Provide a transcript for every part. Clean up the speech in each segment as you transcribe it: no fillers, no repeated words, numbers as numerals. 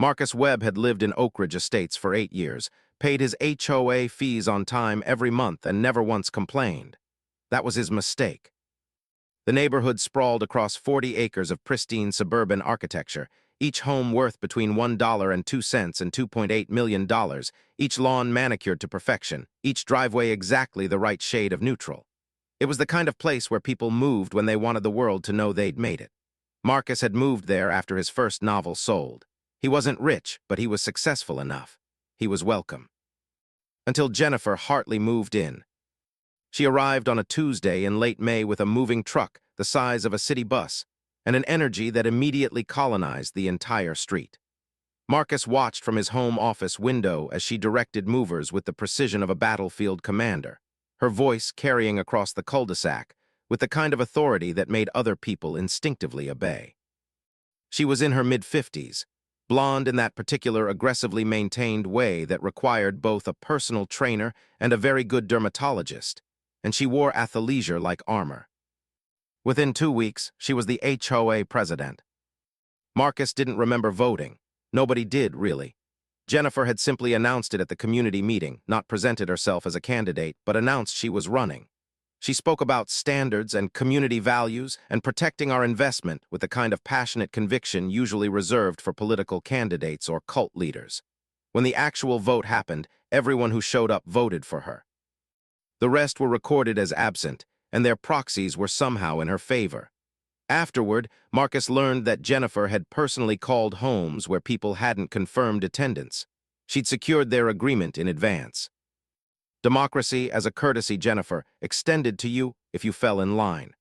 Marcus Webb had lived in Oak Ridge Estates for 8 years, paid his HOA fees on time every month, and never once complained. That was his mistake. The neighborhood sprawled across 40 acres of pristine suburban architecture, each home worth between $1.02 and $2.8 million, each lawn manicured to perfection, each driveway exactly the right shade of neutral. It was the kind of place where people moved when they wanted the world to know they'd made it. Marcus had moved there after his first novel sold. He wasn't rich, but he was successful enough. He was welcome. Until Jennifer Hartley moved in. She arrived on a Tuesday in late May with a moving truck the size of a city bus and an energy that immediately colonized the entire street. Marcus watched from his home office window as she directed movers with the precision of a battlefield commander, her voice carrying across the cul-de-sac with the kind of authority that made other people instinctively obey. She was in her mid-50s, blonde in that particular aggressively maintained way that required both a personal trainer and a very good dermatologist, and she wore athleisure like armor. Within 2 weeks, she was the HOA president. Marcus didn't remember voting. Nobody did, really. Jennifer had simply announced it at the community meeting, not presented herself as a candidate, but announced she was running. She spoke about standards and community values and protecting our investment with the kind of passionate conviction usually reserved for political candidates or cult leaders. When the actual vote happened, everyone who showed up voted for her. The rest were recorded as absent, and their proxies were somehow in her favor. Afterward, Marcus learned that Jennifer had personally called homes where people hadn't confirmed attendance. She'd secured their agreement in advance. Democracy as a courtesy, Jennifer, extended to you if you fell in line.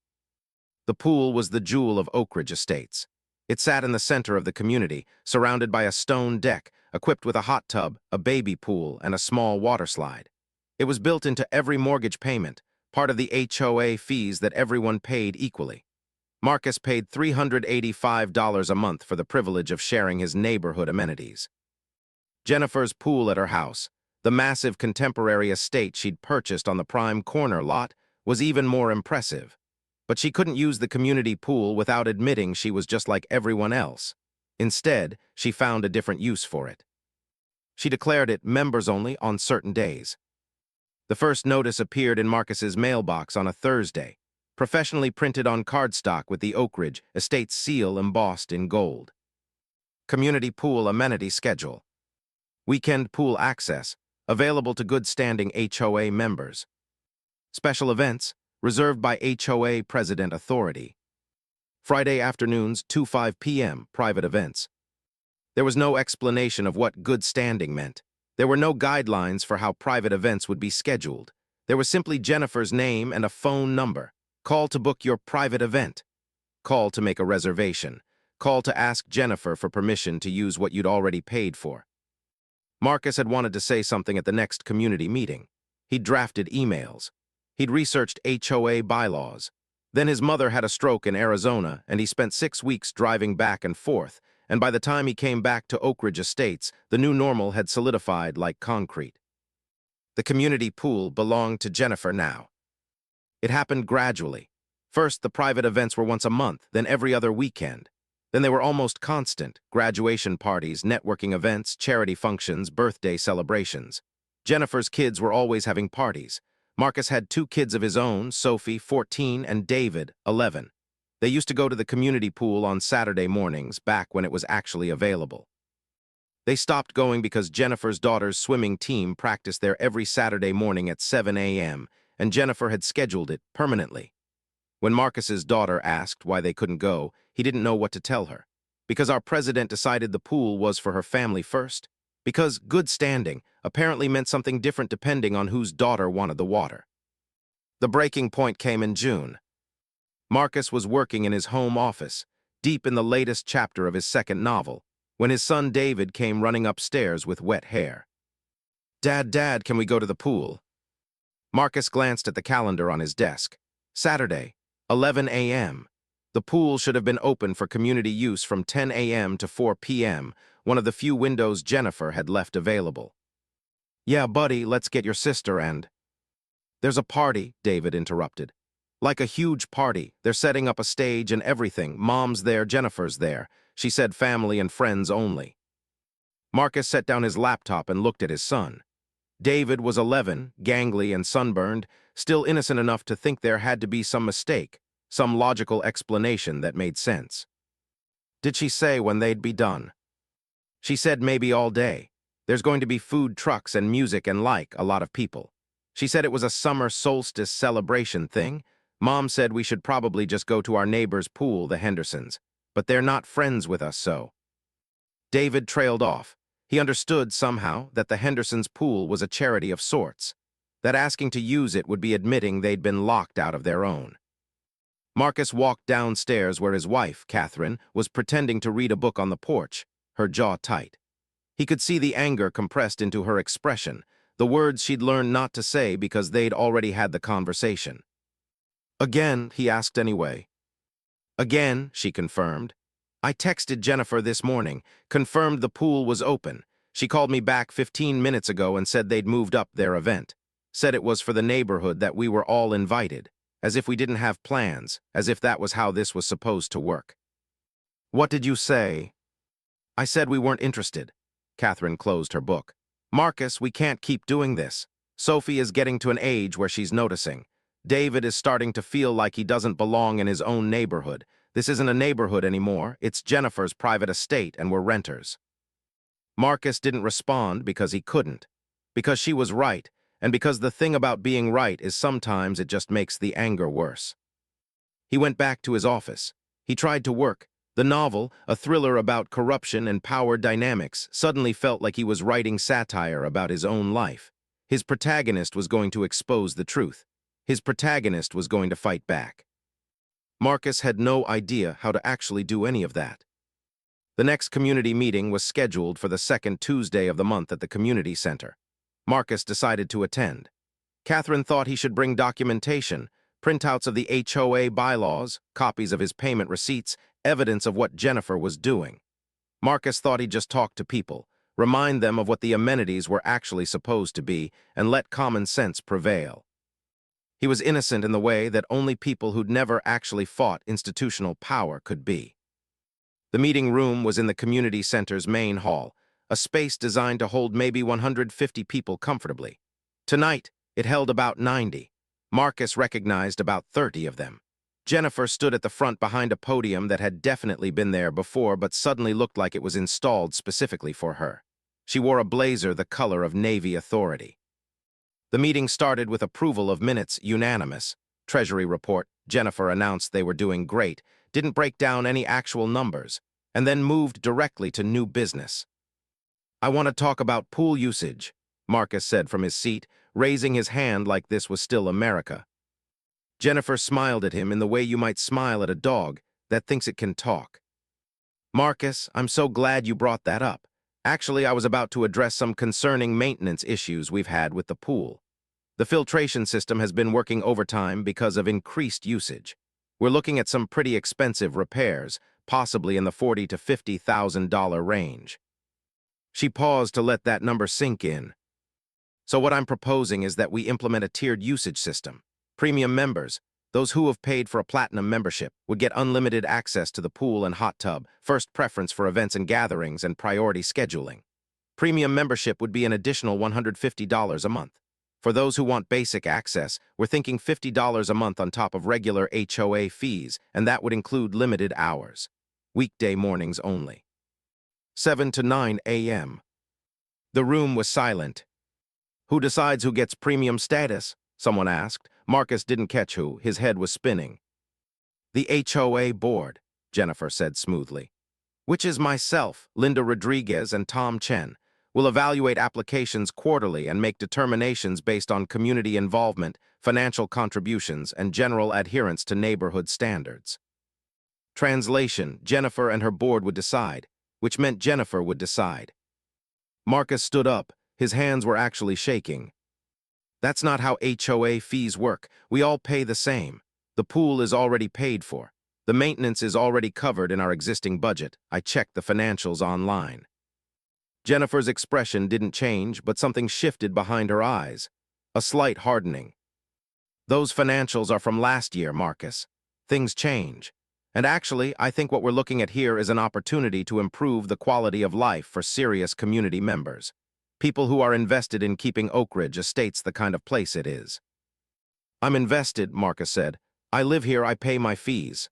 The pool was the jewel of Oak Ridge Estates. It sat in the center of the community, surrounded by a stone deck, equipped with a hot tub, a baby pool, and a small water slide. It was built into every mortgage payment, part of the HOA fees that everyone paid equally. Marcus paid $385 a month for the privilege of sharing his neighborhood amenities. Jennifer's pool at her house, the massive contemporary estate she'd purchased on the prime corner lot, was even more impressive. But she couldn't use the community pool without admitting she was just like everyone else. Instead, she found a different use for it. She declared it members only on certain days. The first notice appeared in Marcus's mailbox on a Thursday, professionally printed on cardstock with the Oak Ridge Estates seal embossed in gold. Community pool amenity schedule. Weekend pool access, available to good-standing HOA members. Special events, reserved by HOA President Authority. Friday afternoons, 2:05 p.m., private events. There was no explanation of what good standing meant. There were no guidelines for how private events would be scheduled. There was simply Jennifer's name and a phone number. Call to book your private event. Call to make a reservation. Call to ask Jennifer for permission to use what you'd already paid for. Marcus had wanted to say something at the next community meeting. He'd drafted emails. He'd researched HOA bylaws. Then his mother had a stroke in Arizona, and he spent 6 weeks driving back and forth, and by the time he came back to Oak Ridge Estates, the new normal had solidified like concrete. The community pool belonged to Jennifer now. It happened gradually. First, the private events were once a month, then every other weekend. Then they were almost constant: graduation parties, networking events, charity functions, birthday celebrations. Jennifer's kids were always having parties. Marcus had 2 kids of his own, Sophie, 14, and David, 11. They used to go to the community pool on Saturday mornings, back when it was actually available. They stopped going because Jennifer's daughter's swimming team practiced there every Saturday morning at 7 a.m., and Jennifer had scheduled it permanently. When Marcus's daughter asked why they couldn't go, he didn't know what to tell her. Because our president decided the pool was for her family first. Because good standing apparently meant something different depending on whose daughter wanted the water. The breaking point came in June. Marcus was working in his home office, deep in the latest chapter of his second novel, when his son David came running upstairs with wet hair. Dad, can we go to the pool?" Marcus glanced at the calendar on his desk. Saturday, 11 a.m. The pool should have been open for community use from 10 a.m. to 4 p.m., one of the few windows Jennifer had left available. "Yeah, buddy, let's get your sister and—" "There's a party," David interrupted. "Like a huge party. They're setting up a stage and everything. Mom's there, Jennifer's there. She said family and friends only." Marcus set down his laptop and looked at his son. David was 11, gangly and sunburned, still innocent enough to think there had to be some mistake, some logical explanation that made sense. Did she say when they'd be done? She said maybe all day. There's going to be food trucks and music and a lot of people. She said it was a summer solstice celebration thing. Mom said we should probably just go to our neighbor's pool, the Hendersons, but they're not friends with us, so. David trailed off. He understood somehow that the Hendersons' pool was a charity of sorts, that asking to use it would be admitting they'd been locked out of their own. Marcus walked downstairs where his wife, Catherine, was pretending to read a book on the porch, her jaw tight. He could see the anger compressed into her expression, the words she'd learned not to say because they'd already had the conversation. Again, he asked anyway. Again, she confirmed. I texted Jennifer this morning, confirmed the pool was open. She called me back 15 minutes ago and said they'd moved up their event. Said it was for the neighborhood, that we were all invited. As if we didn't have plans, as if that was how this was supposed to work. What did you say? I said we weren't interested. Catherine closed her book. Marcus, we can't keep doing this. Sophie is getting to an age where she's noticing. David is starting to feel like he doesn't belong in his own neighborhood. This isn't a neighborhood anymore. It's Jennifer's private estate and we're renters. Marcus didn't respond because he couldn't. Because she was right. And because the thing about being right is sometimes it just makes the anger worse. He went back to his office. He tried to work. The novel, a thriller about corruption and power dynamics, suddenly felt like he was writing satire about his own life. His protagonist was going to expose the truth. His protagonist was going to fight back. Marcus had no idea how to actually do any of that. The next community meeting was scheduled for the second Tuesday of the month at the community center. Marcus decided to attend. Catherine thought he should bring documentation, printouts of the HOA bylaws, copies of his payment receipts, evidence of what Jennifer was doing. Marcus thought he'd just talk to people, remind them of what the amenities were actually supposed to be, and let common sense prevail. He was innocent in the way that only people who'd never actually fought institutional power could be. The meeting room was in the community center's main hall, a space designed to hold maybe 150 people comfortably. Tonight, it held about 90. Marcus recognized about 30 of them. Jennifer stood at the front behind a podium that had definitely been there before but suddenly looked like it was installed specifically for her. She wore a blazer the color of Navy authority. The meeting started with approval of minutes, unanimous. Treasury report, Jennifer announced they were doing great, didn't break down any actual numbers, and then moved directly to new business. I want to talk about pool usage, Marcus said from his seat, raising his hand like this was still America. Jennifer smiled at him in the way you might smile at a dog that thinks it can talk. Marcus, I'm so glad you brought that up. Actually, I was about to address some concerning maintenance issues we've had with the pool. The filtration system has been working overtime because of increased usage. We're looking at some pretty expensive repairs, possibly in the $40,000 to $50,000 range. She paused to let that number sink in. So what I'm proposing is that we implement a tiered usage system. Premium members, those who have paid for a platinum membership, would get unlimited access to the pool and hot tub, first preference for events and gatherings, and priority scheduling. Premium membership would be an additional $150 a month. For those who want basic access, we're thinking $50 a month on top of regular HOA fees, and that would include limited hours. Weekday mornings only. 7 to 9 a.m. The room was silent. Who decides who gets premium status? Someone asked. Marcus didn't catch who. His head was spinning. The HOA board, Jennifer said smoothly. Which is myself, Linda Rodriguez, and Tom Chen. Will evaluate applications quarterly and make determinations based on community involvement, financial contributions, and general adherence to neighborhood standards. Translation, Jennifer and her board would decide, which meant Jennifer would decide. Marcus stood up. His hands were actually shaking. That's not how HOA fees work. We all pay the same. The pool is already paid for. The maintenance is already covered in our existing budget. I checked the financials online. Jennifer's expression didn't change, but something shifted behind her eyes. A slight hardening. Those financials are from last year, Marcus. Things change. And actually, I think what we're looking at here is an opportunity to improve the quality of life for serious community members. People who are invested in keeping Oak Ridge Estates the kind of place it is. I'm invested, Marcus said. I live here, I pay my fees.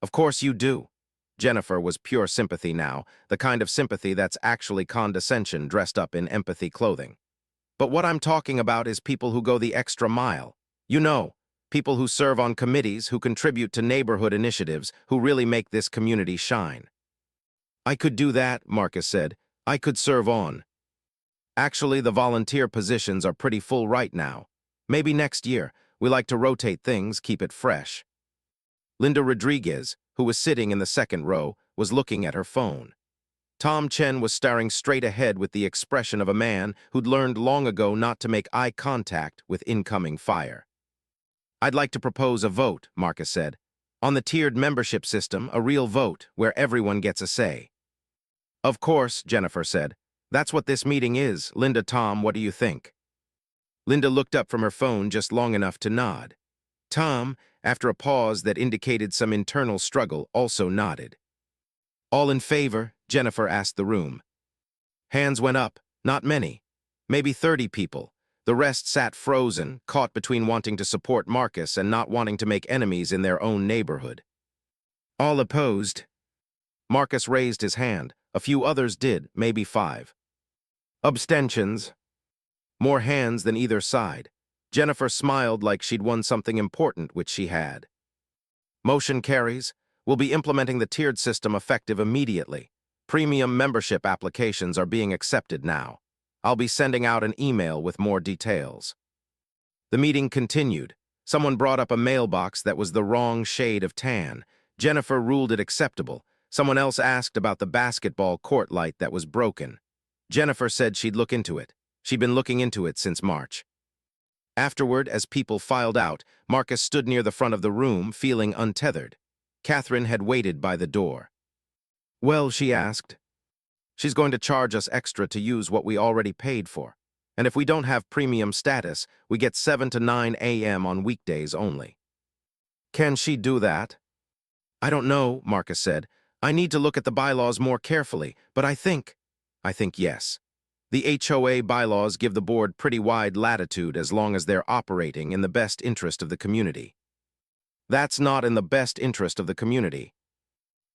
Of course you do. Jennifer was pure sympathy now, the kind of sympathy that's actually condescension dressed up in empathy clothing. But what I'm talking about is people who go the extra mile. You know, people who serve on committees, who contribute to neighborhood initiatives, who really make this community shine. I could do that, Marcus said. I could serve on. Actually, the volunteer positions are pretty full right now. Maybe next year. We like to rotate things, keep it fresh. Linda Rodriguez, who was sitting in the second row, was looking at her phone. Tom Chen was staring straight ahead with the expression of a man who'd learned long ago not to make eye contact with incoming fire. I'd like to propose a vote, Marcus said. On the tiered membership system, a real vote, where everyone gets a say. Of course, Jennifer said. That's what this meeting is. Linda, Tom, what do you think? Linda looked up from her phone just long enough to nod. Tom, after a pause that indicated some internal struggle, also nodded. All in favor? Jennifer asked the room. Hands went up, not many. Maybe 30 people. The rest sat frozen, caught between wanting to support Marcus and not wanting to make enemies in their own neighborhood. All opposed? Marcus raised his hand. A few others did, maybe 5. Abstentions? More hands than either side. Jennifer smiled like she'd won something important, which she had. Motion carries. We'll be implementing the tiered system effective immediately. Premium membership applications are being accepted now. I'll be sending out an email with more details. The meeting continued. Someone brought up a mailbox that was the wrong shade of tan. Jennifer ruled it acceptable. Someone else asked about the basketball court light that was broken. Jennifer said she'd look into it. She'd been looking into it since March. Afterward, as people filed out, Marcus stood near the front of the room, feeling untethered. Catherine had waited by the door. Well, she asked. She's going to charge us extra to use what we already paid for. And if we don't have premium status, we get 7 to 9 a.m. on weekdays only. Can she do that? I don't know, Marcus said. I need to look at the bylaws more carefully, but I think yes. The HOA bylaws give the board pretty wide latitude as long as they're operating in the best interest of the community. That's not in the best interest of the community.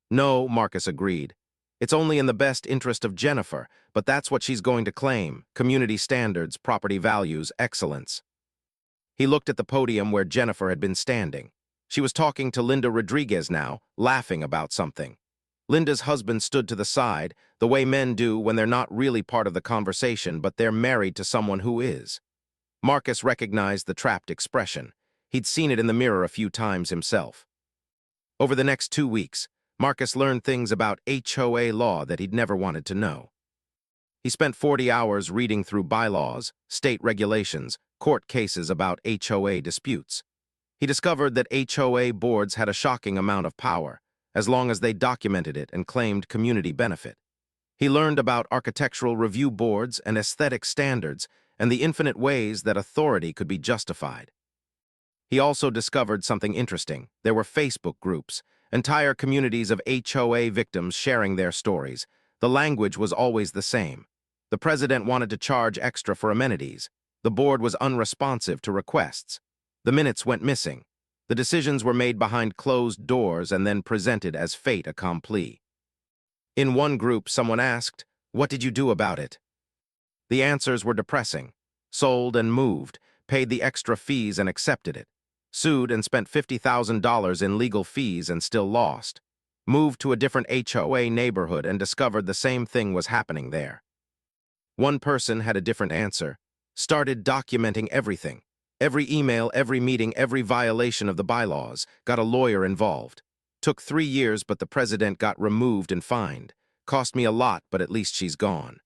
No, Marcus agreed. It's only in the best interest of Jennifer, but that's what she's going to claim: community standards, property values, excellence. He looked at the podium where Jennifer had been standing. She was talking to Linda Rodriguez now, laughing about something. Linda's husband stood to the side, the way men do when they're not really part of the conversation, but they're married to someone who is. Marcus recognized the trapped expression. He'd seen it in the mirror a few times himself. Over the next 2 weeks, Marcus learned things about HOA law that he'd never wanted to know. He spent 40 hours reading through bylaws, state regulations, court cases about HOA disputes. He discovered that HOA boards had a shocking amount of power, as long as they documented it and claimed community benefit. He learned about architectural review boards and aesthetic standards and the infinite ways that authority could be justified. He also discovered something interesting. There were Facebook groups, entire communities of HOA victims sharing their stories. The language was always the same. The president wanted to charge extra for amenities. The board was unresponsive to requests. The minutes went missing. The decisions were made behind closed doors and then presented as fait accompli. In one group, someone asked, "What did you do about it?" The answers were depressing. Sold and moved, paid the extra fees and accepted it. Sued and spent $50,000 in legal fees and still lost. Moved to a different HOA neighborhood and discovered the same thing was happening there. One person had a different answer. Started documenting everything. Every email, every meeting, every violation of the bylaws, got a lawyer involved. Took 3 years, but the president got removed and fined. Cost me a lot, but at least she's gone.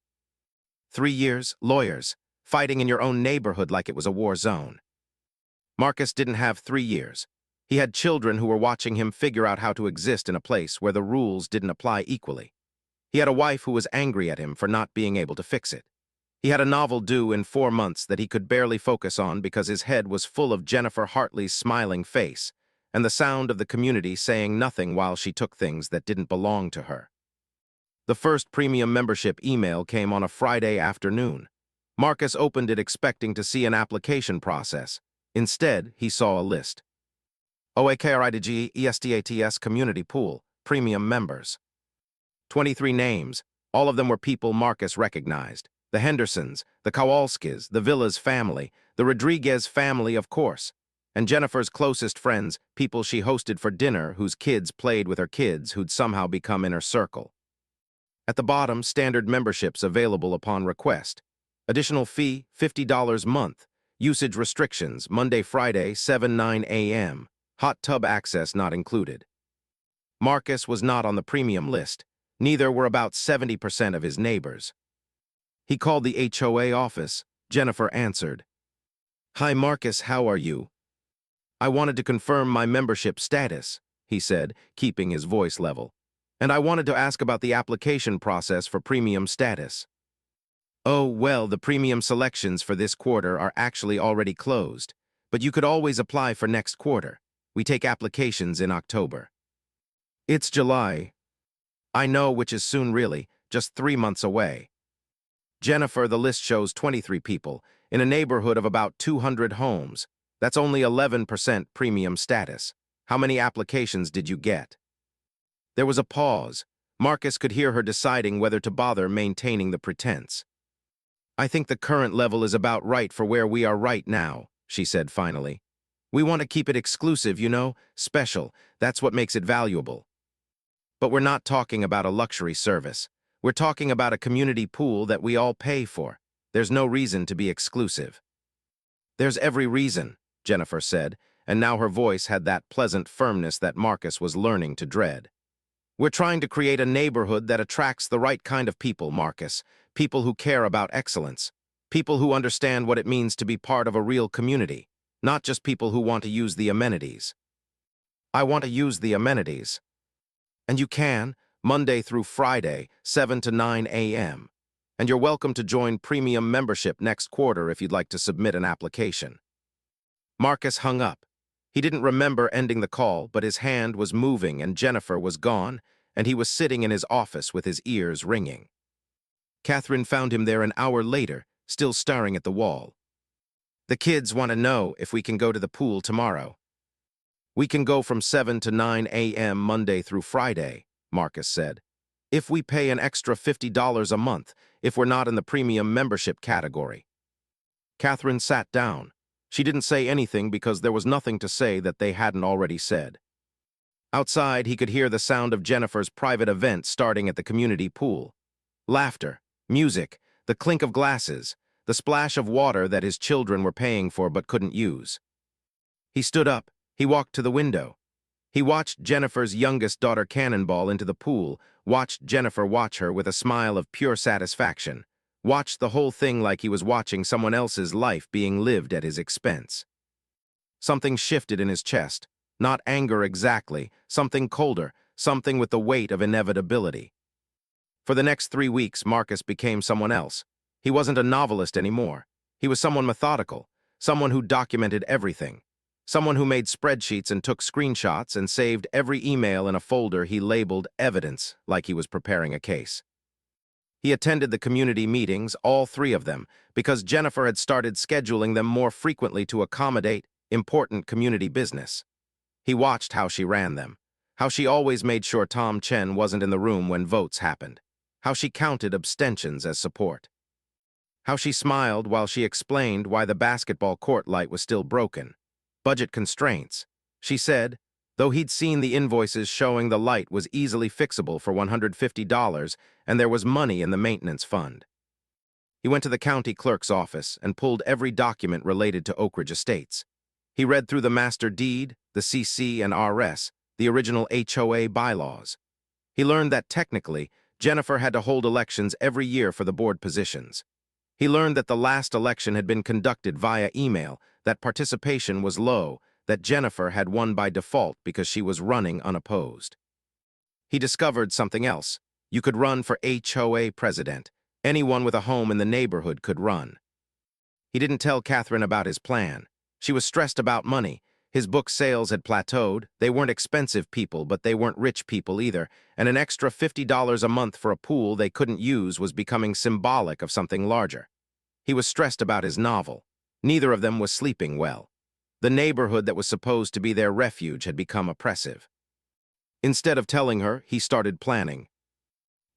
3 years, lawyers, fighting in your own neighborhood like it was a war zone. Marcus didn't have 3 years. He had children who were watching him figure out how to exist in a place where the rules didn't apply equally. He had a wife who was angry at him for not being able to fix it. He had a novel due in 4 months that he could barely focus on because his head was full of Jennifer Hartley's smiling face, and the sound of the community saying nothing while she took things that didn't belong to her. The first premium membership email came on a Friday afternoon. Marcus opened it expecting to see an application process. Instead, he saw a list. HOA courageinaction community pool, premium members. 23 names. All of them were people Marcus recognized. The Hendersons, the Kowalskis, the Villas family, the Rodriguez family, of course, and Jennifer's closest friends, people she hosted for dinner whose kids played with her kids who'd somehow become inner circle. At the bottom, standard memberships available upon request. Additional fee, $50 month. Usage restrictions, Monday, Friday, 7-9 a.m. Hot tub access not included. Marcus was not on the premium list. Neither were about 70% of his neighbors. He called the HOA office. Jennifer answered. "Hi, Marcus, how are you?" "I wanted to confirm my membership status," he said, keeping his voice level. "And I wanted to ask about the application process for premium status." "Oh, well, the premium selections for this quarter are actually already closed, but you could always apply for next quarter. We take applications in October." "It's July." "I know, which is soon really, just 3 months away." "Jennifer, the list shows 23 people, in a neighborhood of about 200 homes. That's only 11% premium status. How many applications did you get?" There was a pause. Marcus could hear her deciding whether to bother maintaining the pretense. "I think the current level is about right for where we are right now," she said finally. "We want to keep it exclusive, you know, special. That's what makes it valuable. But we're not talking about a luxury service. We're talking about a community pool that we all pay for. There's no reason to be exclusive." "There's every reason," Jennifer said, and now her voice had that pleasant firmness that Marcus was learning to dread. "We're trying to create a neighborhood that attracts the right kind of people, Marcus. People who care about excellence. People who understand what it means to be part of a real community, not just people who want to use the amenities." "I want to use the amenities." "And you can, Monday through Friday, 7 to 9 a.m. And you're welcome to join premium membership next quarter if you'd like to submit an application." Marcus hung up. He didn't remember ending the call, but his hand was moving and Jennifer was gone, and he was sitting in his office with his ears ringing. Catherine found him there an hour later, still staring at the wall. "The kids want to know if we can go to the pool tomorrow." "We can go from 7 to 9 a.m. Monday through Friday," Marcus said. "If we pay an extra $50 a month, if we're not in the premium membership category." Catherine sat down. She didn't say anything because there was nothing to say that they hadn't already said. Outside, he could hear the sound of Jennifer's private event starting at the community pool. Laughter, music, the clink of glasses, the splash of water that his children were paying for but couldn't use. He stood up. He walked to the window. He watched Jennifer's youngest daughter cannonball into the pool, watched Jennifer watch her with a smile of pure satisfaction, watched the whole thing like he was watching someone else's life being lived at his expense. Something shifted in his chest, not anger exactly, something colder, something with the weight of inevitability. For the next 3 weeks, Marcus became someone else. He wasn't a novelist anymore. He was someone methodical, someone who documented everything. Someone who made spreadsheets and took screenshots and saved every email in a folder he labeled evidence, like he was preparing a case. He attended the community meetings, all 3 of them, because Jennifer had started scheduling them more frequently to accommodate important community business. He watched how she ran them, how she always made sure Tom Chen wasn't in the room when votes happened, how she counted abstentions as support, how she smiled while she explained why the basketball court light was still broken. Budget constraints, she said, though he'd seen the invoices showing the light was easily fixable for $150 and there was money in the maintenance fund. He went to the county clerk's office and pulled every document related to Oak Ridge Estates. He read through the master deed, the CC and RS, the original HOA bylaws. He learned that technically, Jennifer had to hold elections every year for the board positions. He learned that the last election had been conducted via email, that participation was low, that Jennifer had won by default because she was running unopposed. He discovered something else. You could run for HOA president. Anyone with a home in the neighborhood could run. He didn't tell Catherine about his plan. She was stressed about money. His book sales had plateaued. They weren't expensive people, but they weren't rich people either, and an extra $50 a month for a pool they couldn't use was becoming symbolic of something larger. He was stressed about his novel. Neither of them was sleeping well. The neighborhood that was supposed to be their refuge had become oppressive. Instead of telling her, he started planning.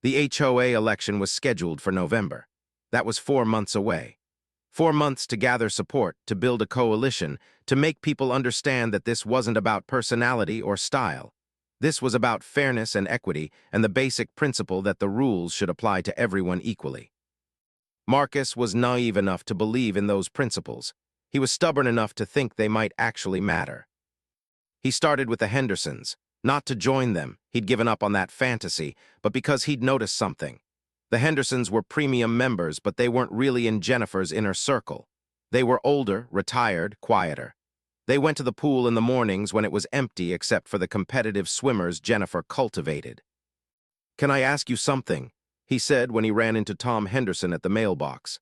The HOA election was scheduled for November. That was 4 months away. 4 months to gather support, to build a coalition, to make people understand that this wasn't about personality or style. This was about fairness and equity and the basic principle that the rules should apply to everyone equally. Marcus was naive enough to believe in those principles. He was stubborn enough to think they might actually matter. He started with the Hendersons, not to join them. He'd given up on that fantasy, but because he'd noticed something. The Hendersons were premium members, but they weren't really in Jennifer's inner circle. They were older, retired, quieter. They went to the pool in the mornings when it was empty except for the competitive swimmers Jennifer cultivated. "Can I ask you something?" he said when he ran into Tom Henderson at the mailbox.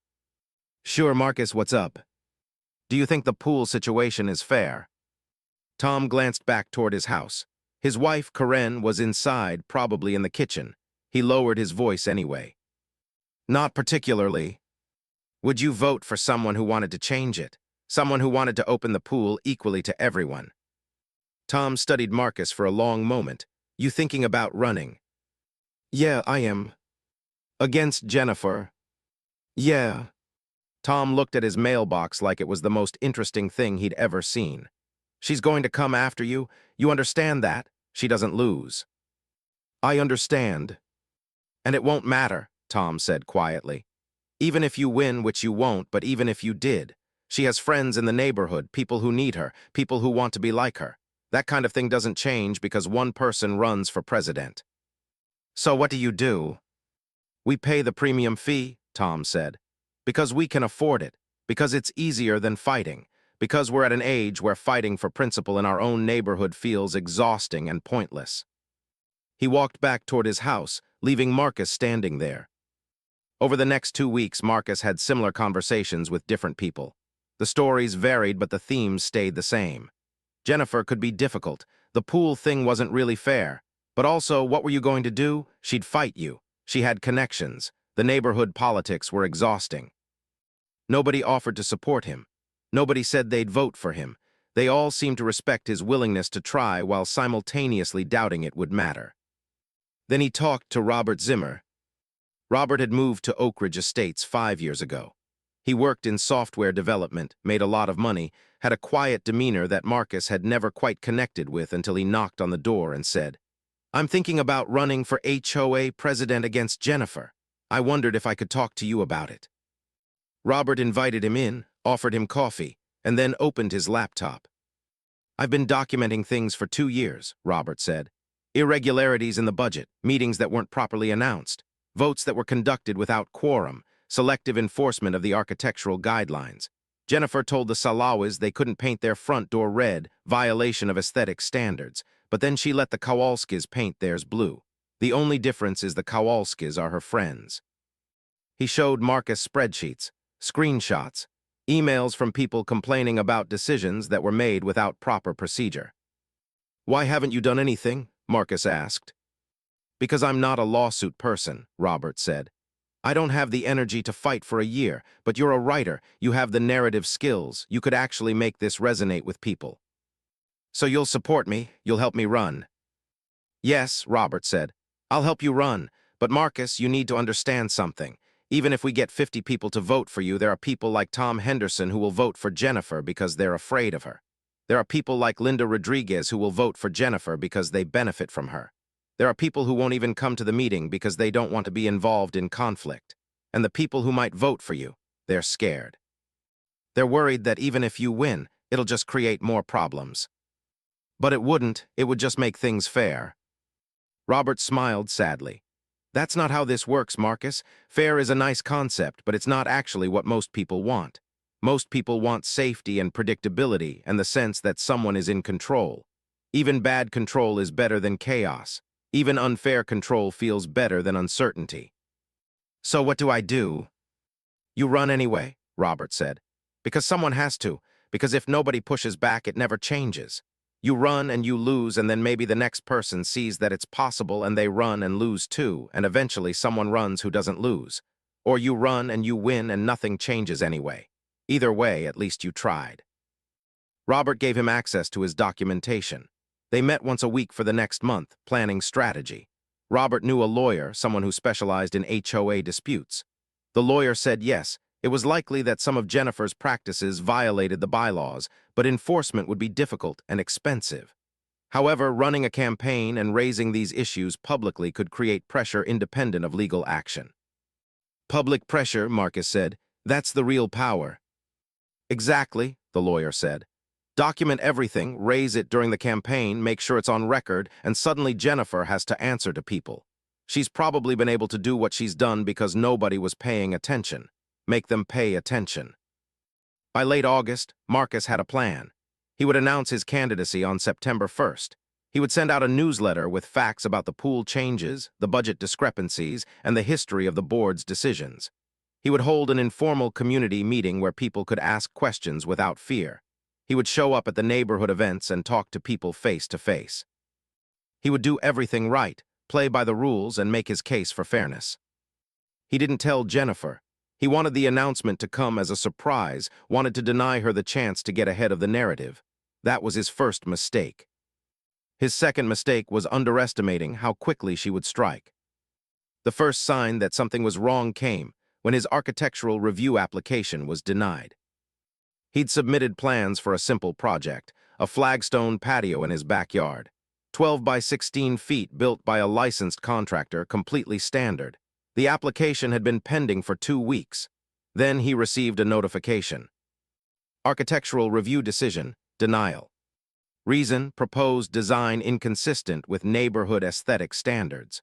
"Sure, Marcus, what's up?" "Do you think the pool situation is fair?" Tom glanced back toward his house. His wife, Karen, was inside, probably in the kitchen. He lowered his voice anyway. "Not particularly. Would you vote for someone who wanted to change it? Someone who wanted to open the pool equally to everyone?" Tom studied Marcus for a long moment. "You thinking about running?" "Yeah, I am." "Against Jennifer?" "Yeah." Tom looked at his mailbox like it was the most interesting thing he'd ever seen. "She's going to come after you. You understand that? She doesn't lose." "I understand." "And it won't matter," Tom said quietly. "Even if you win, which you won't, but even if you did. She has friends in the neighborhood, people who need her, people who want to be like her. That kind of thing doesn't change because one person runs for president." "So what do you do?" "We pay the premium fee," Tom said. "Because we can afford it. Because it's easier than fighting. Because we're at an age where fighting for principle in our own neighborhood feels exhausting and pointless." He walked back toward his house, leaving Marcus standing there. Over the next 2 weeks, Marcus had similar conversations with different people. The stories varied, but the themes stayed the same. Jennifer could be difficult. The pool thing wasn't really fair. But also, what were you going to do? She'd fight you. She had connections. The neighborhood politics were exhausting. Nobody offered to support him. Nobody said they'd vote for him. They all seemed to respect his willingness to try while simultaneously doubting it would matter. Then he talked to Robert Zimmer. Robert had moved to Oak Ridge Estates 5 years ago. He worked in software development, made a lot of money, had a quiet demeanor that Marcus had never quite connected with until he knocked on the door and said, "I'm thinking about running for HOA president against Jennifer. I wondered if I could talk to you about it." Robert invited him in, offered him coffee, and then opened his laptop. "I've been documenting things for 2 years," Robert said. "Irregularities in the budget, meetings that weren't properly announced, votes that were conducted without quorum, selective enforcement of the architectural guidelines. Jennifer told the Salawis they couldn't paint their front door red, violation of aesthetic standards, but then she let the Kowalskis paint theirs blue. The only difference is the Kowalskis are her friends." He showed Marcus spreadsheets, screenshots, emails from people complaining about decisions that were made without proper procedure. "Why haven't you done anything?" Marcus asked. "Because I'm not a lawsuit person," Robert said. "I don't have the energy to fight for a year, but you're a writer, you have the narrative skills, you could actually make this resonate with people. So you'll support me, you'll help me run." "Yes," Robert said. "I'll help you run, but Marcus, you need to understand something. Even if we get 50 people to vote for you, there are people like Tom Henderson who will vote for Jennifer because they're afraid of her. There are people like Linda Rodriguez who will vote for Jennifer because they benefit from her. There are people who won't even come to the meeting because they don't want to be involved in conflict. And the people who might vote for you, they're scared. They're worried that even if you win, it'll just create more problems." "But it wouldn't, it would just make things fair." Robert smiled sadly. "That's not how this works, Marcus. Fair is a nice concept, but it's not actually what most people want. Most people want safety and predictability and the sense that someone is in control. Even bad control is better than chaos. Even unfair control feels better than uncertainty." "So what do I do?" "You run anyway," Robert said. "Because someone has to. because if nobody pushes back, it never changes. You run and you lose, and then maybe the next person sees that it's possible and they run and lose too, and eventually someone runs who doesn't lose. Or you run and you win and nothing changes anyway. Either way, at least you tried. Robert gave him access to his documentation. They met once a week for the next month, planning strategy. Robert knew a lawyer, someone who specialized in HOA disputes. The lawyer said yes, it was likely that some of Jennifer's practices violated the bylaws, but enforcement would be difficult and expensive. However, running a campaign and raising these issues publicly could create pressure independent of legal action. Public pressure, Marcus said, that's the real power. Exactly, the lawyer said. Document everything, raise it during the campaign, make sure it's on record, and suddenly Jennifer has to answer to people. She's probably been able to do what she's done because nobody was paying attention. Make them pay attention. By late August, Marcus had a plan. He would announce his candidacy on September 1st. He would send out a newsletter with facts about the pool changes, the budget discrepancies, and the history of the board's decisions. He would hold an informal community meeting where people could ask questions without fear. He would show up at the neighborhood events and talk to people face to face. He would do everything right, play by the rules, and make his case for fairness. He didn't tell Jennifer. He wanted the announcement to come as a surprise, wanted to deny her the chance to get ahead of the narrative. That was his first mistake. His second mistake was underestimating how quickly she would strike. The first sign that something was wrong came when his architectural review application was denied. He'd submitted plans for a simple project, a flagstone patio in his backyard, 12 by 16 feet built by a licensed contractor, completely standard. The application had been pending for 2 weeks. Then he received a notification. Architectural review decision, denial. Reason, proposed design inconsistent with neighborhood aesthetic standards.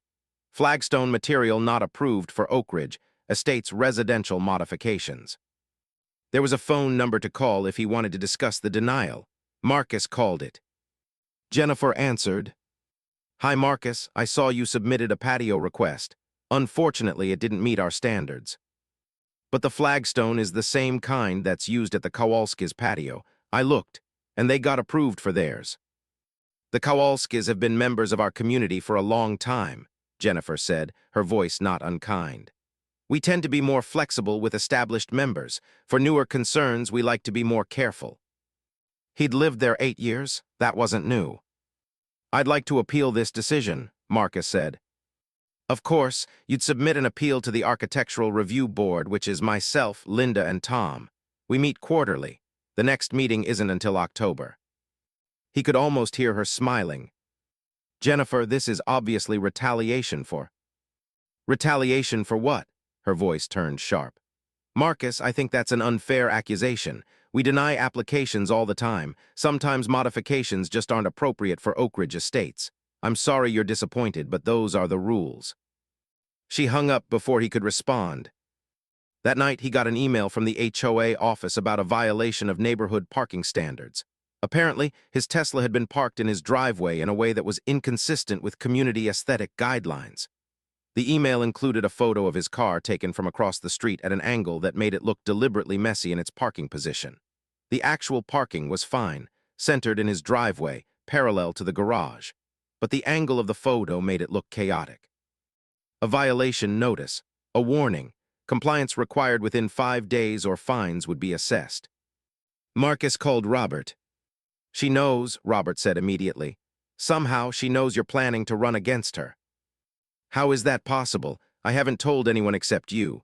Flagstone material not approved for Oak Ridge Estate's residential modifications. There was a phone number to call if he wanted to discuss the denial. Marcus called it. Jennifer answered. Hi Marcus, I saw you submitted a patio request. Unfortunately, it didn't meet our standards. But the flagstone is the same kind that's used at the Kowalskis patio. I looked, and they got approved for theirs. The Kowalskis have been members of our community for a long time, Jennifer said, her voice not unkind. We tend to be more flexible with established members. For newer concerns, we like to be more careful. He'd lived there 8 years. That wasn't new. I'd like to appeal this decision, Marcus said. Of course, you'd submit an appeal to the Architectural Review Board, which is myself, Linda, and Tom. We meet quarterly. The next meeting isn't until October. He could almost hear her smiling. Jennifer, this is obviously retaliation for... Retaliation for what? Her voice turned sharp. Marcus, I think that's an unfair accusation. We deny applications all the time. Sometimes modifications just aren't appropriate for Oak Ridge Estates. I'm sorry you're disappointed, but those are the rules. She hung up before he could respond. That night, he got an email from the HOA office about a violation of neighborhood parking standards. Apparently, his Tesla had been parked in his driveway in a way that was inconsistent with community aesthetic guidelines. The email included a photo of his car taken from across the street at an angle that made it look deliberately messy in its parking position. The actual parking was fine, centered in his driveway, parallel to the garage. But the angle of the photo made it look chaotic. A violation notice, a warning, compliance required within 5 days or fines would be assessed. Marcus called Robert. She knows, Robert said immediately. Somehow she knows you're planning to run against her. How is that possible? I haven't told anyone except you.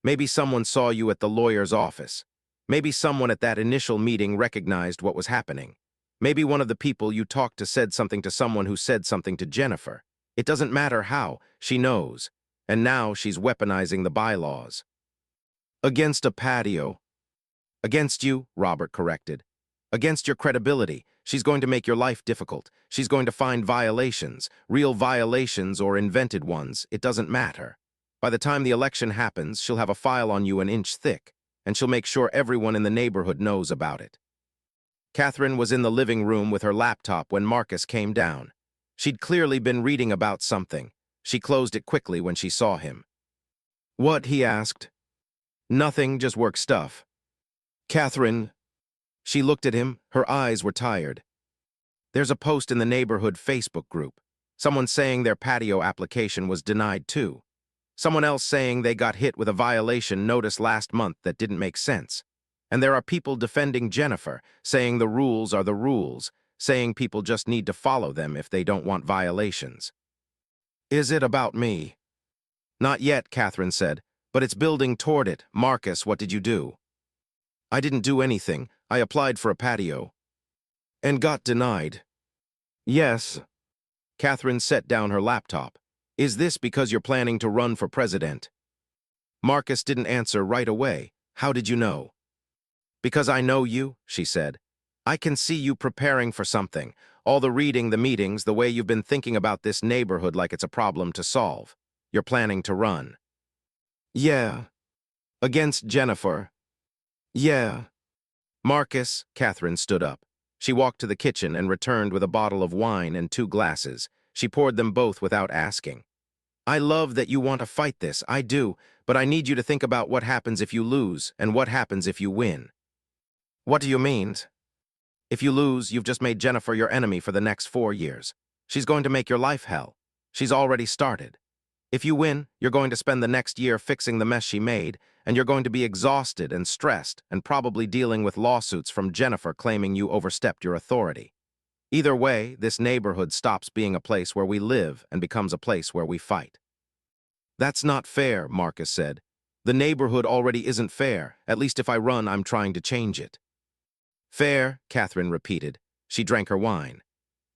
Maybe someone saw you at the lawyer's office. Maybe someone at that initial meeting recognized what was happening. Maybe one of the people you talked to said something to someone who said something to Jennifer. It doesn't matter how, she knows. And now she's weaponizing the bylaws. Against a patio. Against you, Robert corrected. Against your credibility. She's going to make your life difficult. She's going to find violations, real violations or invented ones. It doesn't matter. By the time the election happens, she'll have a file on you an inch thick, and she'll make sure everyone in the neighborhood knows about it. Catherine was in the living room with her laptop when Marcus came down. She'd clearly been reading about something. She closed it quickly when she saw him. What? He asked. Nothing, just work stuff. Catherine, She looked at him, her eyes were tired. There's a post in the neighborhood Facebook group. Someone saying their patio application was denied too. Someone else saying they got hit with a violation notice last month that didn't make sense. And there are people defending Jennifer, saying the rules are the rules, saying people just need to follow them if they don't want violations. Is it about me? Not yet, Catherine said, but it's building toward it. Marcus, what did you do? I didn't do anything. I applied for a patio. And got denied. Yes. Catherine set down her laptop. Is this because you're planning to run for president? Marcus didn't answer right away. How did you know? Because I know you, she said. I can see you preparing for something. All the reading, the meetings, the way you've been thinking about this neighborhood like it's a problem to solve. You're planning to run. Yeah. Against Jennifer. Yeah. Marcus, Catherine stood up. She walked to the kitchen and returned with a bottle of wine and 2 glasses. She poured them both without asking. I love that you want to fight this, I do, but I need you to think about what happens if you lose and what happens if you win. What do you mean? If you lose, you've just made Jennifer your enemy for the next 4 years. She's going to make your life hell. She's already started. If you win, you're going to spend the next year fixing the mess she made, and you're going to be exhausted and stressed and probably dealing with lawsuits from Jennifer claiming you overstepped your authority. Either way, this neighborhood stops being a place where we live and becomes a place where we fight. That's not fair, Marcus said. The neighborhood already isn't fair. At least if I run, I'm trying to change it. Fair, Catherine repeated. She drank her wine.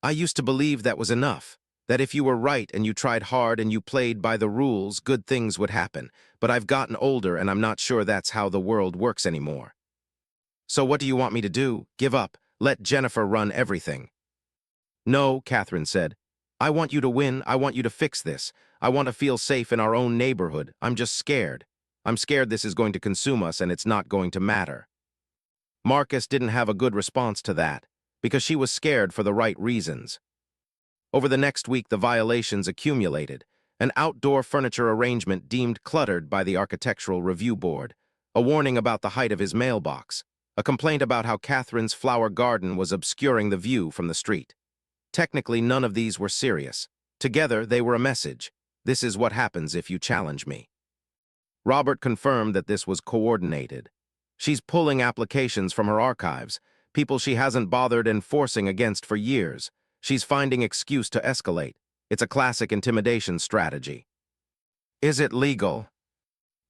I used to believe that was enough, that if you were right and you tried hard and you played by the rules, good things would happen. But I've gotten older and I'm not sure that's how the world works anymore. So what do you want me to do? Give up. Let Jennifer run everything. No, Catherine said. I want you to win. I want you to fix this. I want to feel safe in our own neighborhood. I'm just scared. I'm scared this is going to consume us and it's not going to matter. Marcus didn't have a good response to that, because she was scared for the right reasons. Over the next week, the violations accumulated. An outdoor furniture arrangement deemed cluttered by the Architectural Review Board, a warning about the height of his mailbox, a complaint about how Catherine's flower garden was obscuring the view from the street. Technically, none of these were serious. Together, they were a message. This is what happens if you challenge me. Robert confirmed that this was coordinated. She's pulling applications from her archives, people she hasn't bothered enforcing against for years. She's finding excuse to escalate. It's a classic intimidation strategy. Is it legal?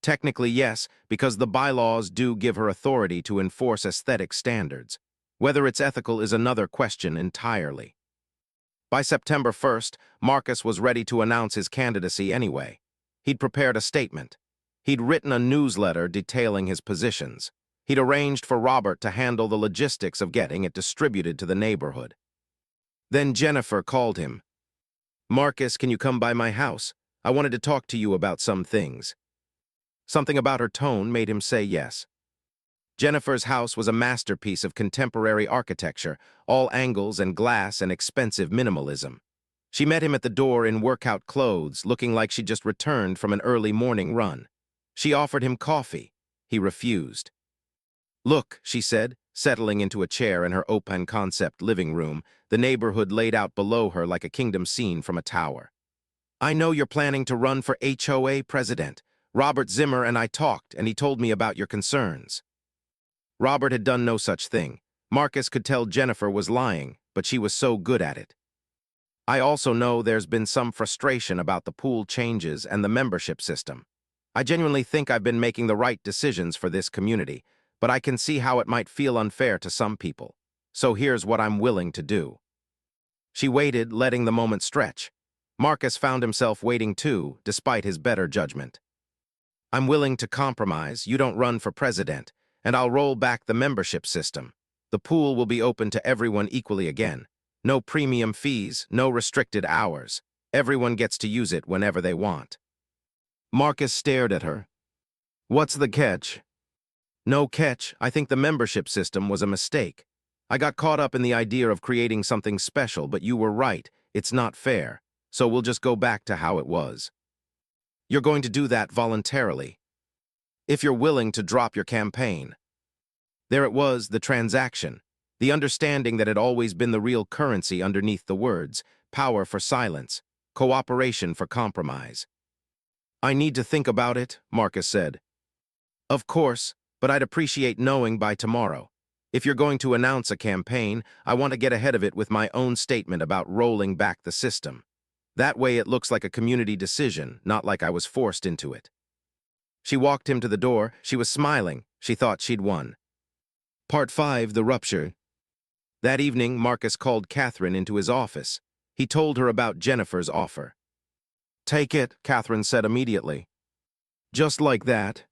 Technically, yes, because the bylaws do give her authority to enforce aesthetic standards. Whether it's ethical is another question entirely. By September 1st, Marcus was ready to announce his candidacy anyway. He'd prepared a statement. He'd written a newsletter detailing his positions. He'd arranged for Robert to handle the logistics of getting it distributed to the neighborhood. Then Jennifer called him. Marcus, can you come by my house? I wanted to talk to you about some things. Something about her tone made him say yes. Jennifer's house was a masterpiece of contemporary architecture, all angles and glass and expensive minimalism. She met him at the door in workout clothes, looking like she'd just returned from an early morning run. She offered him coffee. He refused. Look, she said, settling into a chair in her open-concept living room, the neighborhood laid out below her like a kingdom scene from a tower. I know you're planning to run for HOA president. Robert Zimmer and I talked, and he told me about your concerns. Robert had done no such thing. Marcus could tell Jennifer was lying, but she was so good at it. I also know there's been some frustration about the pool changes and the membership system. I genuinely think I've been making the right decisions for this community, but I can see how it might feel unfair to some people. So here's what I'm willing to do. She waited, letting the moment stretch. Marcus found himself waiting too, despite his better judgment. I'm willing to compromise. You don't run for president, and I'll roll back the membership system. The pool will be open to everyone equally again. No premium fees, no restricted hours. Everyone gets to use it whenever they want. Marcus stared at her. What's the catch? No catch. I think the membership system was a mistake. I got caught up in the idea of creating something special, but you were right. It's not fair. So we'll just go back to how it was. You're going to do that voluntarily. If you're willing to drop your campaign. There it was, the transaction, the understanding that had always been the real currency underneath the words, power for silence, cooperation for compromise. "I need to think about it," Marcus said. "Of course, but I'd appreciate knowing by tomorrow. If you're going to announce a campaign, I want to get ahead of it with my own statement about rolling back the system. That way it looks like a community decision, not like I was forced into it." She walked him to the door. She was smiling. She thought she'd won. Part 5, The Rupture. That evening, Marcus called Catherine into his office. He told her about Jennifer's offer. "Take it," Catherine said immediately. "Just like that?"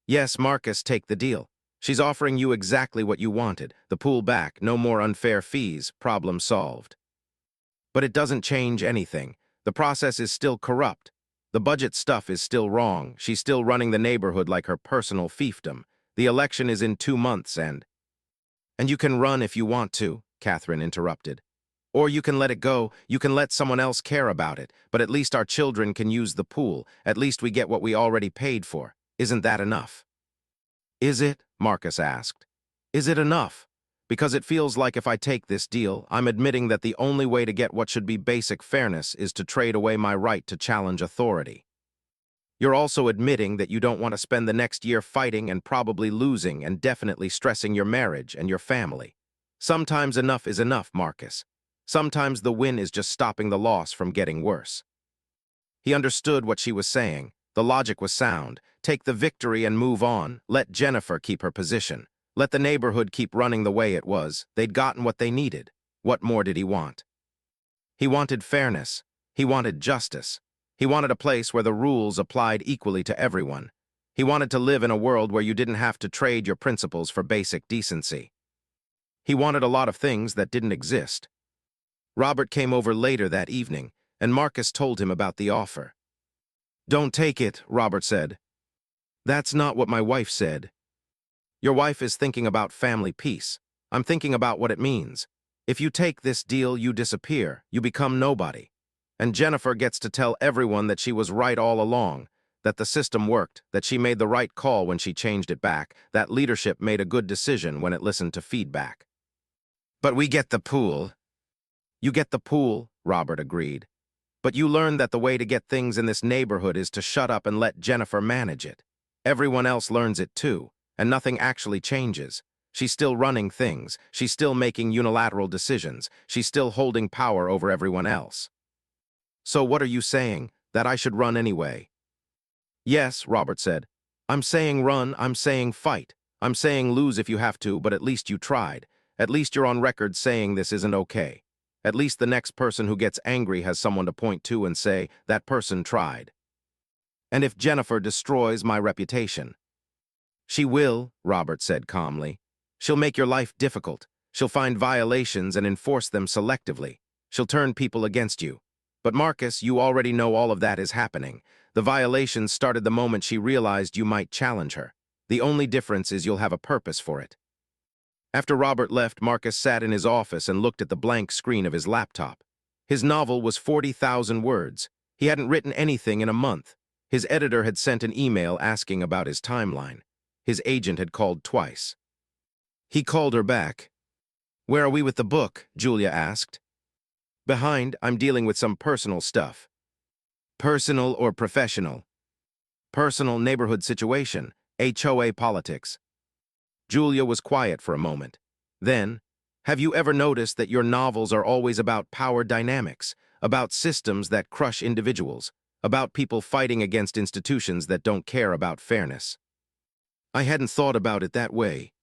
"Yes, Marcus, take the deal. She's offering you exactly what you wanted, the pool back, no more unfair fees, problem solved." "But it doesn't change anything. The process is still corrupt. The budget stuff is still wrong. She's still running the neighborhood like her personal fiefdom. The election is in 2 months and—" "And you can run if you want to," Catherine interrupted. "Or you can let it go. You can let someone else care about it. But at least our children can use the pool. At least we get what we already paid for. Isn't that enough?" "Is it?" Marcus asked. "Is it enough? Because it feels like if I take this deal, I'm admitting that the only way to get what should be basic fairness is to trade away my right to challenge authority. You're also admitting that you don't want to spend the next year fighting and probably losing and definitely stressing your marriage and your family. Sometimes enough is enough, Marcus. Sometimes the win is just stopping the loss from getting worse." He understood what she was saying. The logic was sound. Take the victory and move on. Let Jennifer keep her position. Let the neighborhood keep running the way it was. They'd gotten what they needed. What more did he want? He wanted fairness. He wanted justice. He wanted a place where the rules applied equally to everyone. He wanted to live in a world where you didn't have to trade your principles for basic decency. He wanted a lot of things that didn't exist. Robert came over later that evening, and Marcus told him about the offer. "Don't take it," Robert said. "That's not what my wife said. Your wife is thinking about family peace. I'm thinking about what it means. If you take this deal, you disappear. You become nobody. And Jennifer gets to tell everyone that she was right all along, that the system worked, that she made the right call when she changed it back, that leadership made a good decision when it listened to feedback." "But we get the pool." "You get the pool," Robert agreed. "But you learn that the way to get things in this neighborhood is to shut up and let Jennifer manage it. Everyone else learns it too, and nothing actually changes. She's still running things. She's still making unilateral decisions. She's still holding power over everyone else." "So what are you saying? That I should run anyway?" "Yes," Robert said. "I'm saying run, I'm saying fight. I'm saying lose if you have to, but at least you tried. At least you're on record saying this isn't okay. At least the next person who gets angry has someone to point to and say, that person tried. And if Jennifer destroys my reputation?" "She will," Robert said calmly. "She'll make your life difficult. She'll find violations and enforce them selectively. She'll turn people against you. But Marcus, you already know all of that is happening. The violations started the moment she realized you might challenge her. The only difference is you'll have a purpose for it." After Robert left, Marcus sat in his office and looked at the blank screen of his laptop. His novel was 40,000 words. He hadn't written anything in a month. His editor had sent an email asking about his timeline. His agent had called twice. He called her back. "Where are we with the book?" Julia asked. "Behind. I'm dealing with some personal stuff." "Personal or professional?" "Personal, neighborhood situation, HOA politics." Julia was quiet for a moment. Then, "Have you ever noticed that your novels are always about power dynamics, about systems that crush individuals, about people fighting against institutions that don't care about fairness?" "I hadn't thought about it that way."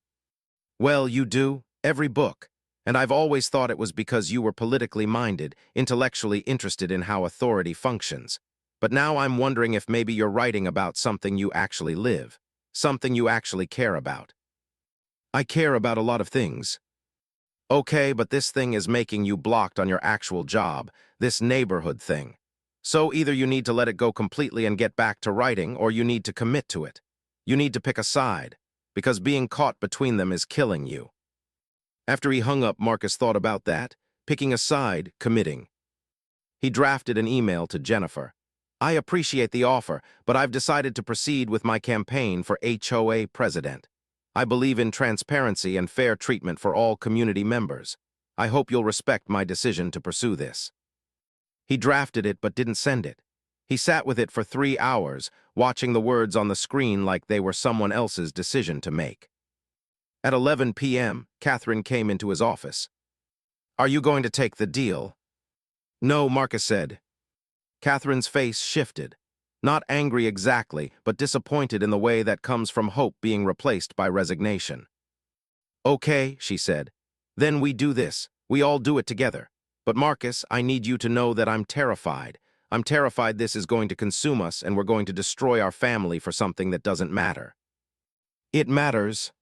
"Well, you do, every book. And I've always thought it was because you were politically minded, intellectually interested in how authority functions. But now I'm wondering if maybe you're writing about something you actually live, something you actually care about." "I care about a lot of things." "Okay, but this thing is making you blocked on your actual job, this neighborhood thing. So either you need to let it go completely and get back to writing, or you need to commit to it. You need to pick a side, because being caught between them is killing you." After he hung up, Marcus thought about that, picking a side, committing. He drafted an email to Jennifer. "I appreciate the offer, but I've decided to proceed with my campaign for HOA president. I believe in transparency and fair treatment for all community members. I hope you'll respect my decision to pursue this." He drafted it but didn't send it. He sat with it for 3 hours, watching the words on the screen like they were someone else's decision to make. At 11 p.m., Catherine came into his office. "Are you going to take the deal?" "No," Marcus said. Catherine's face shifted. Not angry exactly, but disappointed in the way that comes from hope being replaced by resignation. "Okay," she said. "Then we do this. We all do it together. But Marcus, I need you to know that I'm terrified. I'm terrified this is going to consume us and we're going to destroy our family for something that doesn't matter." "It matters."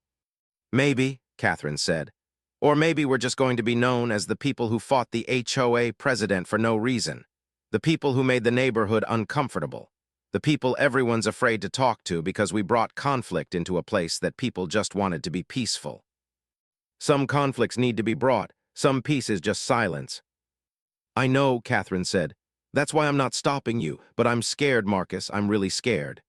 "Maybe," Catherine said. "Or maybe we're just going to be known as the people who fought the HOA president for no reason. The people who made the neighborhood uncomfortable. The people everyone's afraid to talk to because we brought conflict into a place that people just wanted to be peaceful." "Some conflicts need to be brought. Some peace is just silence." "I know," Catherine said. "That's why I'm not stopping you, but I'm scared, Marcus. I'm really scared."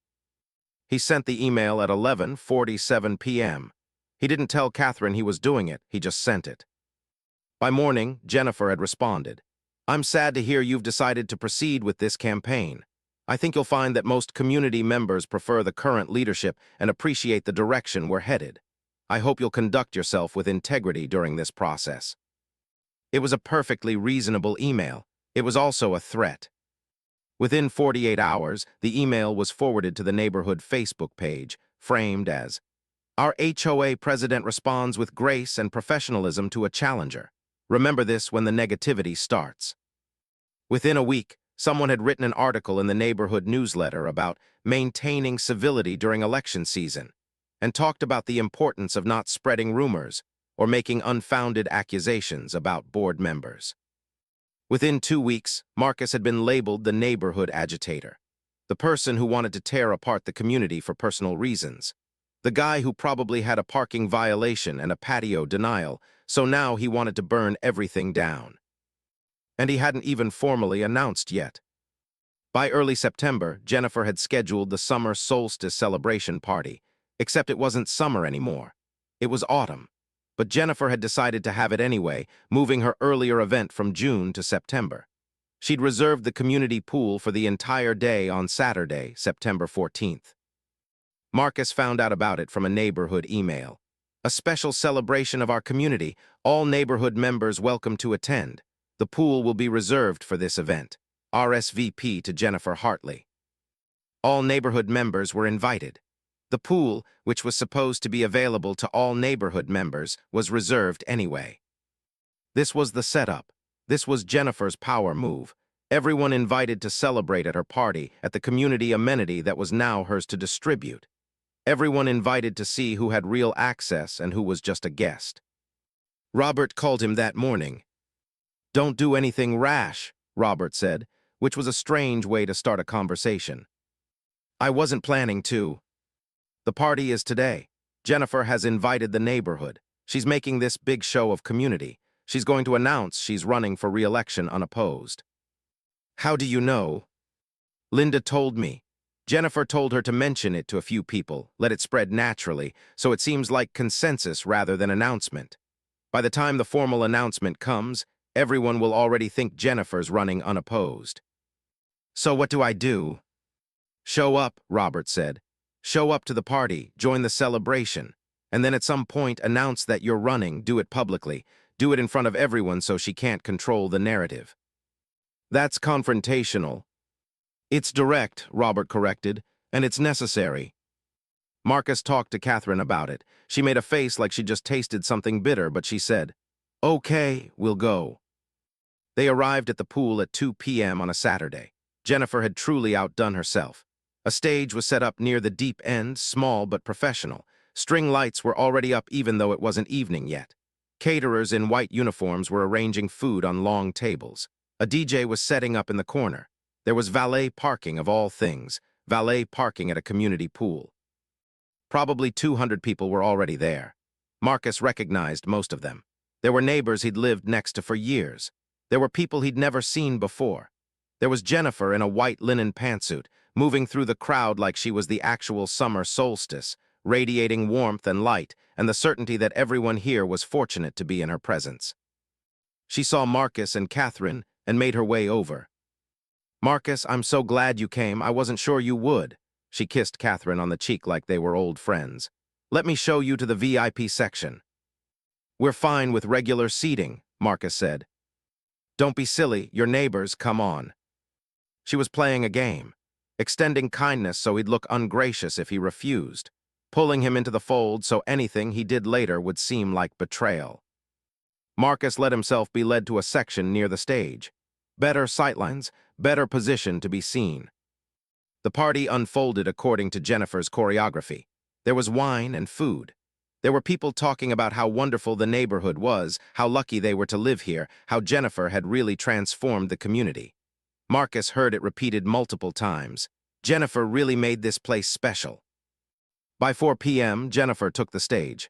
He sent the email at 11:47 p.m. He didn't tell Catherine he was doing it, he just sent it. By morning, Jennifer had responded. "I'm sad to hear you've decided to proceed with this campaign. I think you'll find that most community members prefer the current leadership and appreciate the direction we're headed. I hope you'll conduct yourself with integrity during this process." It was a perfectly reasonable email. It was also a threat. Within 48 hours, the email was forwarded to the neighborhood Facebook page, framed as, "Our HOA president responds with grace and professionalism to a challenger. Remember this when the negativity starts." Within a week, someone had written an article in the neighborhood newsletter about maintaining civility during election season, and talked about the importance of not spreading rumors or making unfounded accusations about board members. Within 2 weeks, Marcus had been labeled the neighborhood agitator, the person who wanted to tear apart the community for personal reasons, the guy who probably had a parking violation and a patio denial, so now he wanted to burn everything down. And he hadn't even formally announced yet. By early September, Jennifer had scheduled the summer solstice celebration party, except it wasn't summer anymore. It was autumn. But Jennifer had decided to have it anyway, moving her earlier event from June to September. She'd reserved the community pool for the entire day on Saturday, September 14th. Marcus found out about it from a neighborhood email. "A special celebration of our community. All neighborhood members welcome to attend. The pool will be reserved for this event. RSVP to Jennifer Hartley." All neighborhood members were invited. The pool, which was supposed to be available to all neighborhood members, was reserved anyway. This was the setup. This was Jennifer's power move. Everyone invited to celebrate at her party at the community amenity that was now hers to distribute. Everyone invited to see who had real access and who was just a guest. Robert called him that morning. "Don't do anything rash," Robert said, which was a strange way to start a conversation. "I wasn't planning to. The party is today. Jennifer has invited the neighborhood. She's making this big show of community. She's going to announce she's running for re-election unopposed." "How do you know?" "Linda told me. Jennifer told her to mention it to a few people, let it spread naturally, so it seems like consensus rather than announcement. By the time the formal announcement comes, everyone will already think Jennifer's running unopposed." "So what do I do?" "Show up," Robert said. "Show up to the party, join the celebration, and then at some point announce that you're running, do it publicly, do it in front of everyone so she can't control the narrative." "That's confrontational." "It's direct," Robert corrected, "and it's necessary." Marcus talked to Catherine about it. She made a face like she just tasted something bitter, but she said, "Okay, we'll go." They arrived at the pool at 2 p.m. on a Saturday. Jennifer had truly outdone herself. A stage was set up near the deep end, small but professional. String lights were already up even though it wasn't evening yet. Caterers in white uniforms were arranging food on long tables. A DJ was setting up in the corner. There was valet parking of all things, valet parking at a community pool. Probably 200 people were already there. Marcus recognized most of them. There were neighbors he'd lived next to for years. There were people he'd never seen before. There was Jennifer in a white linen pantsuit, moving through the crowd like she was the actual summer solstice, radiating warmth and light, and the certainty that everyone here was fortunate to be in her presence. She saw Marcus and Catherine and made her way over. "Marcus, I'm so glad you came. I wasn't sure you would." She kissed Catherine on the cheek like they were old friends. "Let me show you to the VIP section." "We're fine with regular seating," Marcus said. "Don't be silly, your neighbors, come on." She was playing a game, extending kindness so he'd look ungracious if he refused, pulling him into the fold so anything he did later would seem like betrayal. Marcus let himself be led to a section near the stage. Better sightlines, better position to be seen. The party unfolded according to Jennifer's choreography. There was wine and food. There were people talking about how wonderful the neighborhood was, how lucky they were to live here, how Jennifer had really transformed the community. Marcus heard it repeated multiple times. Jennifer really made this place special. By 4 p.m., Jennifer took the stage.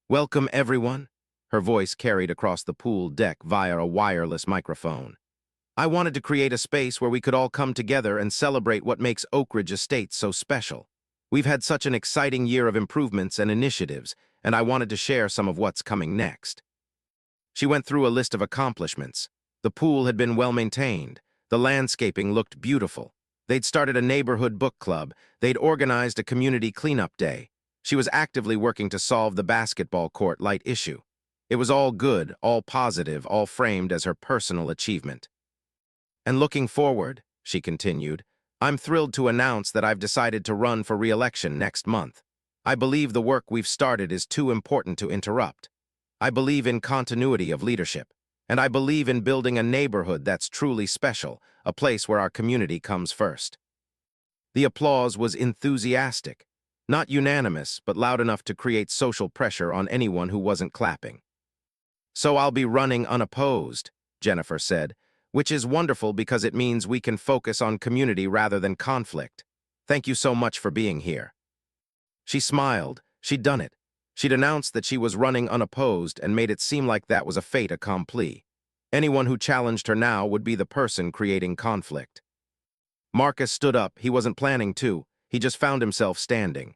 "Welcome, everyone," her voice carried across the pool deck via a wireless microphone. "I wanted to create a space where we could all come together and celebrate what makes Oak Ridge Estates so special. We've had such an exciting year of improvements and initiatives, and I wanted to share some of what's coming next." She went through a list of accomplishments. The pool had been well maintained. The landscaping looked beautiful. They'd started a neighborhood book club. They'd organized a community cleanup day. She was actively working to solve the basketball court light issue. It was all good, all positive, all framed as her personal achievement. "And looking forward," she continued, "I'm thrilled to announce that I've decided to run for re-election next month. I believe the work we've started is too important to interrupt. I believe in continuity of leadership. And I believe in building a neighborhood that's truly special, a place where our community comes first." The applause was enthusiastic, not unanimous, but loud enough to create social pressure on anyone who wasn't clapping. "So I'll be running unopposed," Jennifer said, "which is wonderful because it means we can focus on community rather than conflict. Thank you so much for being here." She smiled. She'd done it. She'd announced that she was running unopposed and made it seem like that was a fait accompli. Anyone who challenged her now would be the person creating conflict. Marcus stood up. He wasn't planning to. He just found himself standing.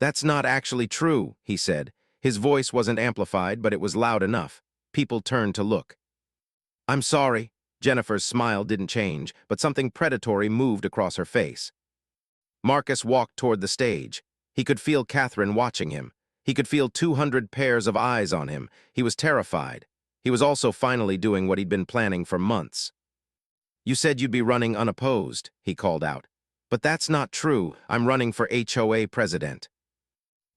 "That's not actually true," he said. His voice wasn't amplified, but it was loud enough. People turned to look. "I'm sorry." Jennifer's smile didn't change, but something predatory moved across her face. Marcus walked toward the stage. He could feel Catherine watching him. He could feel 200 pairs of eyes on him. He was terrified. He was also finally doing what he'd been planning for months. "You said you'd be running unopposed," he called out. "But that's not true. I'm running for HOA president."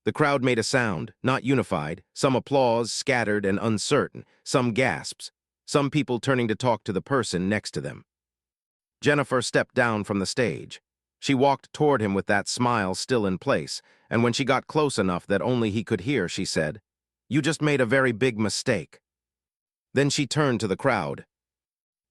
The crowd made a sound, not unified, some applause, scattered and uncertain, some gasps, some people turning to talk to the person next to them. Jennifer stepped down from the stage. She walked toward him with that smile still in place, and when she got close enough that only he could hear, she said, "You just made a very big mistake." Then she turned to the crowd.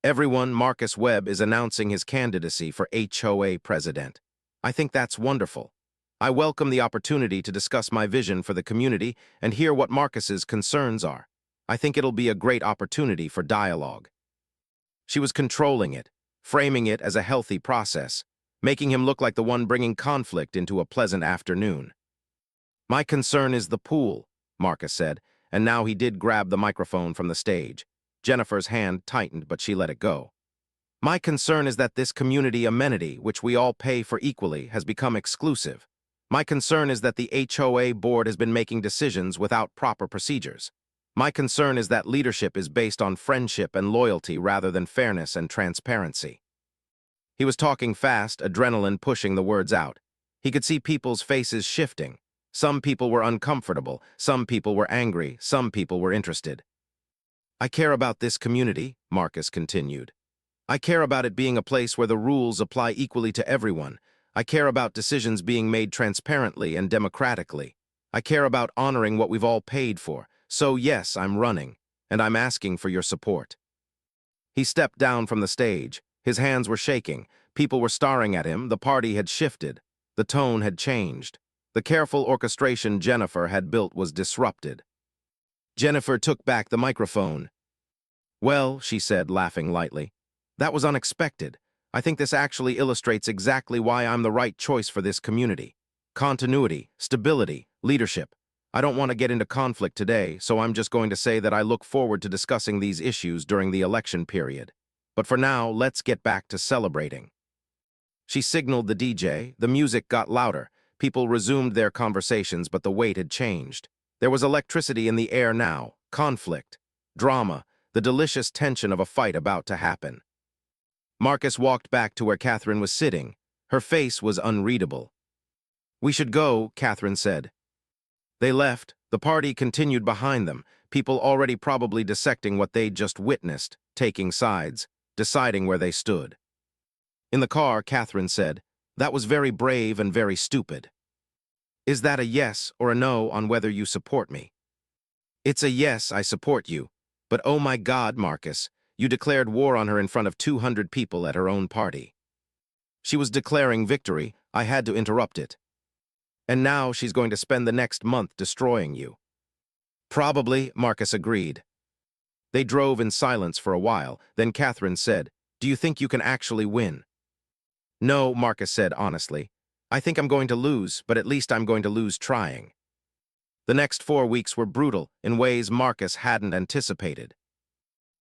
"Everyone, Marcus Webb is announcing his candidacy for HOA president. I think that's wonderful. I welcome the opportunity to discuss my vision for the community and hear what Marcus's concerns are. I think it'll be a great opportunity for dialogue." She was controlling it, framing it as a healthy process, making him look like the one bringing conflict into a pleasant afternoon. "My concern is the pool," Marcus said, and now he did grab the microphone from the stage. Jennifer's hand tightened, but she let it go. "My concern is that this community amenity, which we all pay for equally, has become exclusive. My concern is that the HOA board has been making decisions without proper procedures. My concern is that leadership is based on friendship and loyalty rather than fairness and transparency." He was talking fast, adrenaline pushing the words out. He could see people's faces shifting. Some people were uncomfortable, some people were angry, some people were interested. "I care about this community," Marcus continued. "I care about it being a place where the rules apply equally to everyone. I care about decisions being made transparently and democratically. I care about honoring what we've all paid for. So yes, I'm running, and I'm asking for your support." He stepped down from the stage. His hands were shaking. People were staring at him. The party had shifted. The tone had changed. The careful orchestration Jennifer had built was disrupted. Jennifer took back the microphone. "Well," she said, laughing lightly, "that was unexpected. I think this actually illustrates exactly why I'm the right choice for this community. Continuity, stability, leadership. I don't want to get into conflict today, so I'm just going to say that I look forward to discussing these issues during the election period. But for now, let's get back to celebrating. She signaled the DJ, the music got louder, people resumed their conversations, but the weight had changed. There was electricity in the air now, conflict, drama, the delicious tension of a fight about to happen. Marcus walked back to where Catherine was sitting. Her face was unreadable. "We should go," Catherine said. They left. The party continued behind them, people already probably dissecting what they'd just witnessed, taking sides, deciding where they stood. In the car, Catherine said, "That was very brave and very stupid. Is that a yes or a no on whether you support me?" "It's a yes, I support you. But oh my God, Marcus, you declared war on her in front of 200 people at her own party." "She was declaring victory. I had to interrupt it. And now she's going to spend the next month destroying you." "Probably," Marcus agreed. They drove in silence for a while, then Catherine said, "Do you think you can actually win?" "No," Marcus said honestly. "I think I'm going to lose, but at least I'm going to lose trying." The next 4 weeks were brutal in ways Marcus hadn't anticipated.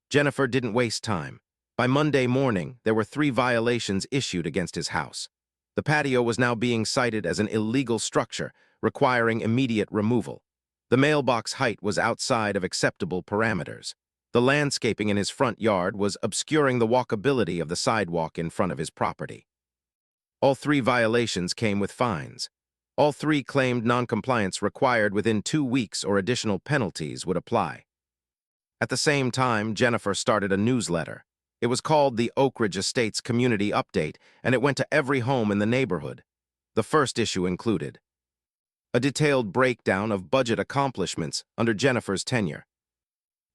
Jennifer didn't waste time. By Monday morning, there were 3 violations issued against his house. The patio was now being cited as an illegal structure, requiring immediate removal. The mailbox height was outside of acceptable parameters. The landscaping in his front yard was obscuring the walkability of the sidewalk in front of his property. All 3 violations came with fines. All 3 claimed noncompliance required within 2 weeks or additional penalties would apply. At the same time, Jennifer started a newsletter. It was called the Oak Ridge Estates Community Update, and it went to every home in the neighborhood. The first issue included a detailed breakdown of budget accomplishments under Jennifer's tenure,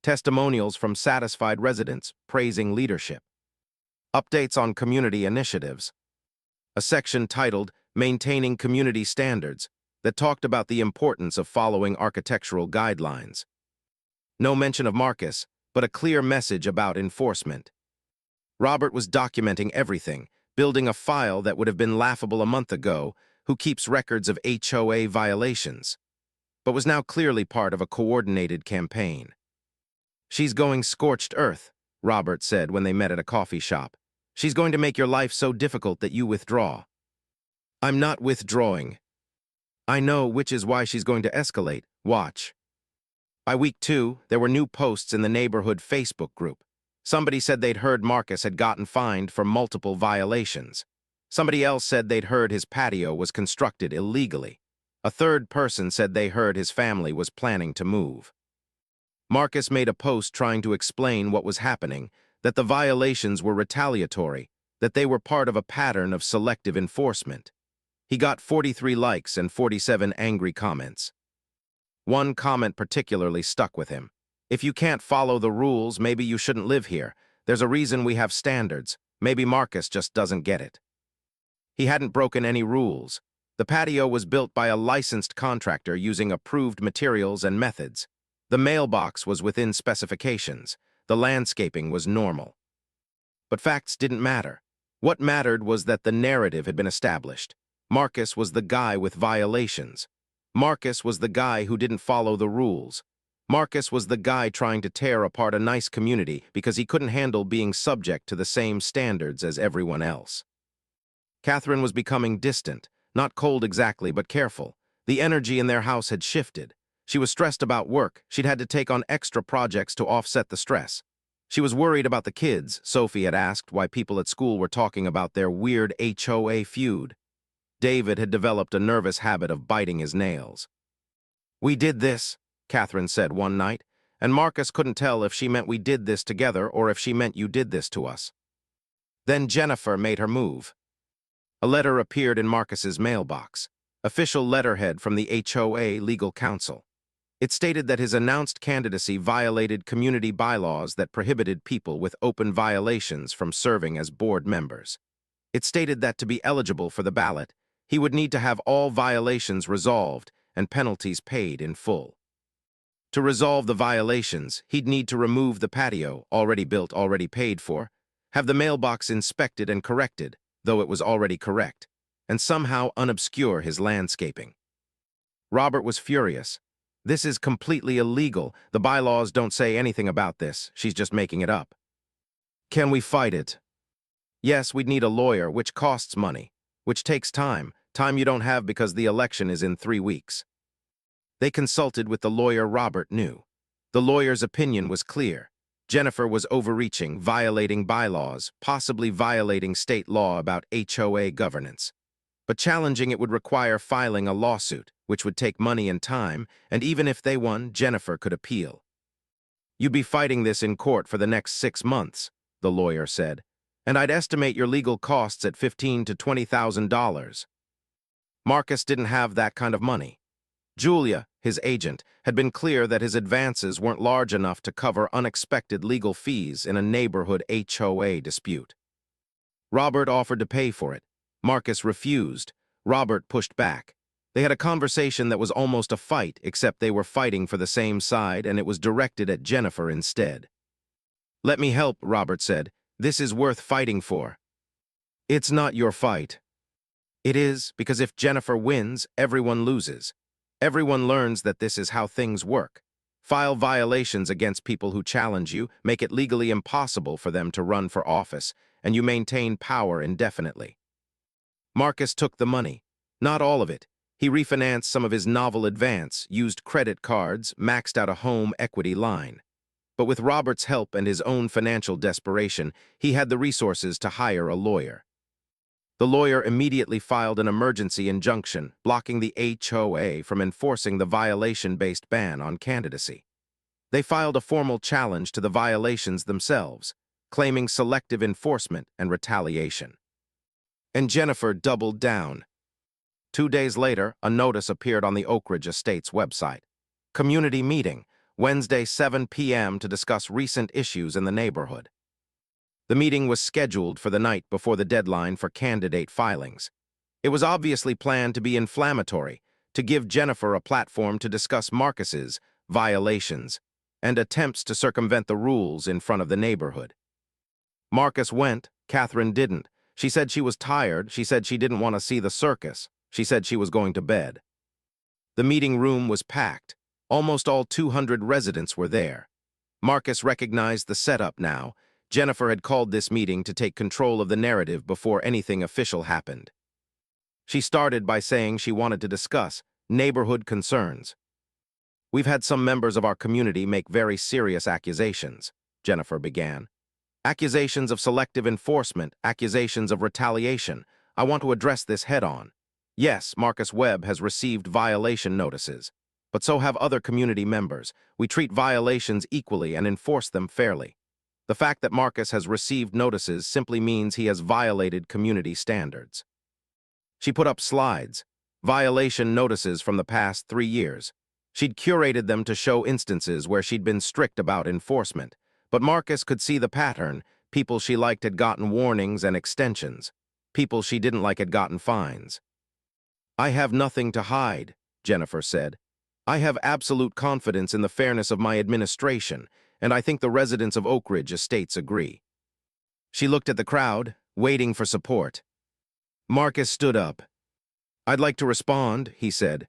testimonials from satisfied residents praising leadership, updates on community initiatives, a section titled Maintaining Community Standards that talked about the importance of following architectural guidelines. No mention of Marcus, but a clear message about enforcement. Robert was documenting everything, building a file that would have been laughable a month ago, who keeps records of HOA violations, but was now clearly part of a coordinated campaign. "She's going scorched earth," Robert said when they met at a coffee shop. "She's going to make your life so difficult that you withdraw." "I'm not withdrawing. I know, which is why she's going to escalate. Watch." By week 2, there were new posts in the neighborhood Facebook group. Somebody said they'd heard Marcus had gotten fined for multiple violations. Somebody else said they'd heard his patio was constructed illegally. A third person said they heard his family was planning to move. Marcus made a post trying to explain what was happening, that the violations were retaliatory, that they were part of a pattern of selective enforcement. He got 43 likes and 47 angry comments. One comment particularly stuck with him. "If you can't follow the rules, maybe you shouldn't live here. There's a reason we have standards. Maybe Marcus just doesn't get it." He hadn't broken any rules. The patio was built by a licensed contractor using approved materials and methods. The mailbox was within specifications. The landscaping was normal. But facts didn't matter. What mattered was that the narrative had been established. Marcus was the guy with violations. Marcus was the guy who didn't follow the rules. Marcus was the guy trying to tear apart a nice community because he couldn't handle being subject to the same standards as everyone else. Catherine was becoming distant, not cold exactly, but careful. The energy in their house had shifted. She was stressed about work. She'd had to take on extra projects to offset the stress. She was worried about the kids. Sophie had asked why people at school were talking about their weird HOA feud. David had developed a nervous habit of biting his nails. "We did this," Catherine said one night, and Marcus couldn't tell if she meant we did this together or if she meant you did this to us. Then Jennifer made her move. A letter appeared in Marcus's mailbox, official letterhead from the HOA legal counsel. It stated that his announced candidacy violated community bylaws that prohibited people with open violations from serving as board members. It stated that to be eligible for the ballot, he would need to have all violations resolved and penalties paid in full. To resolve the violations, he'd need to remove the patio, already built, already paid for, have the mailbox inspected and corrected, though it was already correct, and somehow unobscure his landscaping. Robert was furious. This is completely illegal. The bylaws don't say anything about this. She's just making it up. Can we fight it? Yes, we'd need a lawyer, which costs money, which takes time you don't have because the election is in 3 weeks. They consulted with the lawyer Robert knew. The lawyer's opinion was clear. Jennifer was overreaching, violating bylaws, possibly violating state law about HOA governance. But challenging it would require filing a lawsuit, which would take money and time, and even if they won, Jennifer could appeal. You'd be fighting this in court for the next 6 months, the lawyer said, and I'd estimate your legal costs at $15,000 to $20,000. Marcus didn't have that kind of money. Julia, his agent, had been clear that his advances weren't large enough to cover unexpected legal fees in a neighborhood HOA dispute. Robert offered to pay for it. Marcus refused. Robert pushed back. They had a conversation that was almost a fight, except they were fighting for the same side, and it was directed at Jennifer instead. Let me help, Robert said. This is worth fighting for. It's not your fight. It is, because if Jennifer wins, everyone loses. Everyone learns that this is how things work. File violations against people who challenge you, make it legally impossible for them to run for office, and you maintain power indefinitely. Marcus took the money. Not all of it. He refinanced some of his novel advance, used credit cards, maxed out a home equity line. But with Robert's help and his own financial desperation, he had the resources to hire a lawyer. The lawyer immediately filed an emergency injunction, blocking the HOA from enforcing the violation-based ban on candidacy. They filed a formal challenge to the violations themselves, claiming selective enforcement and retaliation. And Jennifer doubled down. 2 days later, a notice appeared on the Oak Ridge Estates website. Community meeting, Wednesday 7 p.m. to discuss recent issues in the neighborhood. The meeting was scheduled for the night before the deadline for candidate filings. It was obviously planned to be inflammatory, to give Jennifer a platform to discuss Marcus's violations and attempts to circumvent the rules in front of the neighborhood. Marcus went, Catherine didn't. She said she was tired, she said she didn't want to see the circus, she said she was going to bed. The meeting room was packed. Almost all 200 residents were there. Marcus recognized the setup now. Jennifer had called this meeting to take control of the narrative before anything official happened. She started by saying she wanted to discuss neighborhood concerns. We've had some members of our community make very serious accusations, Jennifer began. Accusations of selective enforcement, accusations of retaliation. I want to address this head-on. Yes, Marcus Webb has received violation notices, but so have other community members. We treat violations equally and enforce them fairly. The fact that Marcus has received notices simply means he has violated community standards. She put up slides, violation notices from the past 3 years. She'd curated them to show instances where she'd been strict about enforcement, but Marcus could see the pattern. People she liked had gotten warnings and extensions. People she didn't like had gotten fines. I have nothing to hide, Jennifer said. I have absolute confidence in the fairness of my administration, and I think the residents of Oak Ridge Estates agree. She looked at the crowd, waiting for support. Marcus stood up. I'd like to respond, he said.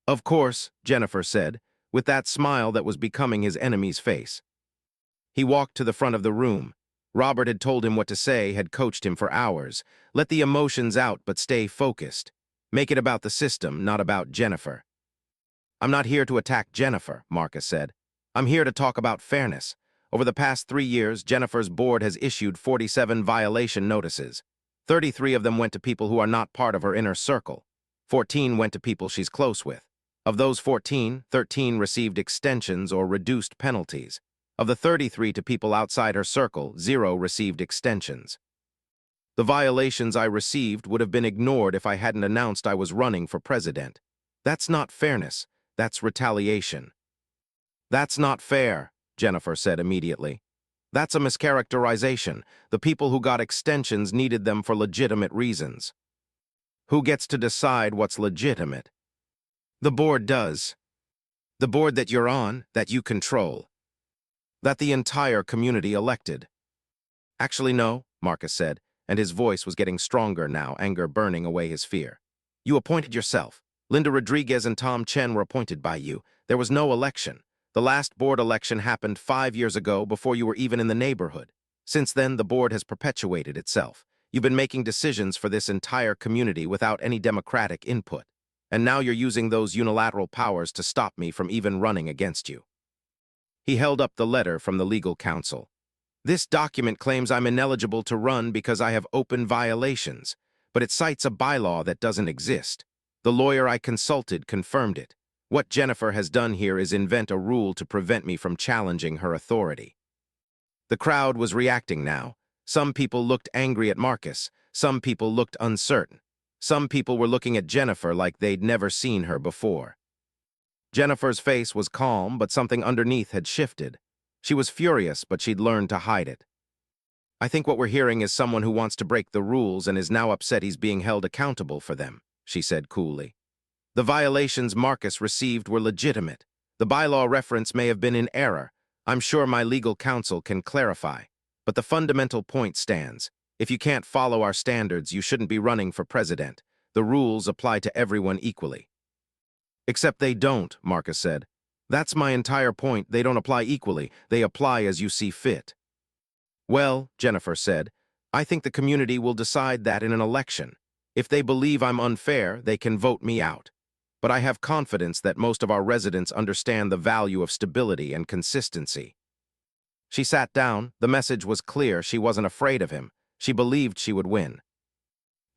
Of course, Jennifer said, with that smile that was becoming his enemy's face. He walked to the front of the room. Robert had told him what to say, had coached him for hours. Let the emotions out, but stay focused. Make it about the system, not about Jennifer. I'm not here to attack Jennifer, Marcus said. I'm here to talk about fairness. Over the past 3 years, Jennifer's board has issued 47 violation notices. 33 of them went to people who are not part of her inner circle. 14 went to people she's close with. Of those 14, 13 received extensions or reduced penalties. Of the 33 to people outside her circle, 0 received extensions. The violations I received would have been ignored if I hadn't announced I was running for president. That's not fairness. That's retaliation. That's not fair, Jennifer said immediately. That's a mischaracterization. The people who got extensions needed them for legitimate reasons. Who gets to decide what's legitimate? The board does. The board that you're on, that you control. That the entire community elected. Actually, no, Marcus said, and his voice was getting stronger now, anger burning away his fear. You appointed yourself. Linda Rodriguez and Tom Chen were appointed by you. There was no election. The last board election happened 5 years ago before you were even in the neighborhood. Since then, the board has perpetuated itself. You've been making decisions for this entire community without any democratic input. And now you're using those unilateral powers to stop me from even running against you. He held up the letter from the legal counsel. This document claims I'm ineligible to run because I have open violations, but it cites a bylaw that doesn't exist. The lawyer I consulted confirmed it. What Jennifer has done here is invent a rule to prevent me from challenging her authority. The crowd was reacting now. Some people looked angry at Marcus. Some people looked uncertain. Some people were looking at Jennifer like they'd never seen her before. Jennifer's face was calm, but something underneath had shifted. She was furious, but she'd learned to hide it. I think what we're hearing is someone who wants to break the rules and is now upset he's being held accountable for them, she said coolly. The violations Marcus received were legitimate. The bylaw reference may have been in error. I'm sure my legal counsel can clarify. But the fundamental point stands. If you can't follow our standards, you shouldn't be running for president. The rules apply to everyone equally. Except they don't, Marcus said. That's my entire point. They don't apply equally. They apply as you see fit. Well, Jennifer said, I think the community will decide that in an election. If they believe I'm unfair, they can vote me out. But I have confidence that most of our residents understand the value of stability and consistency. She sat down. The message was clear. She wasn't afraid of him. She believed she would win.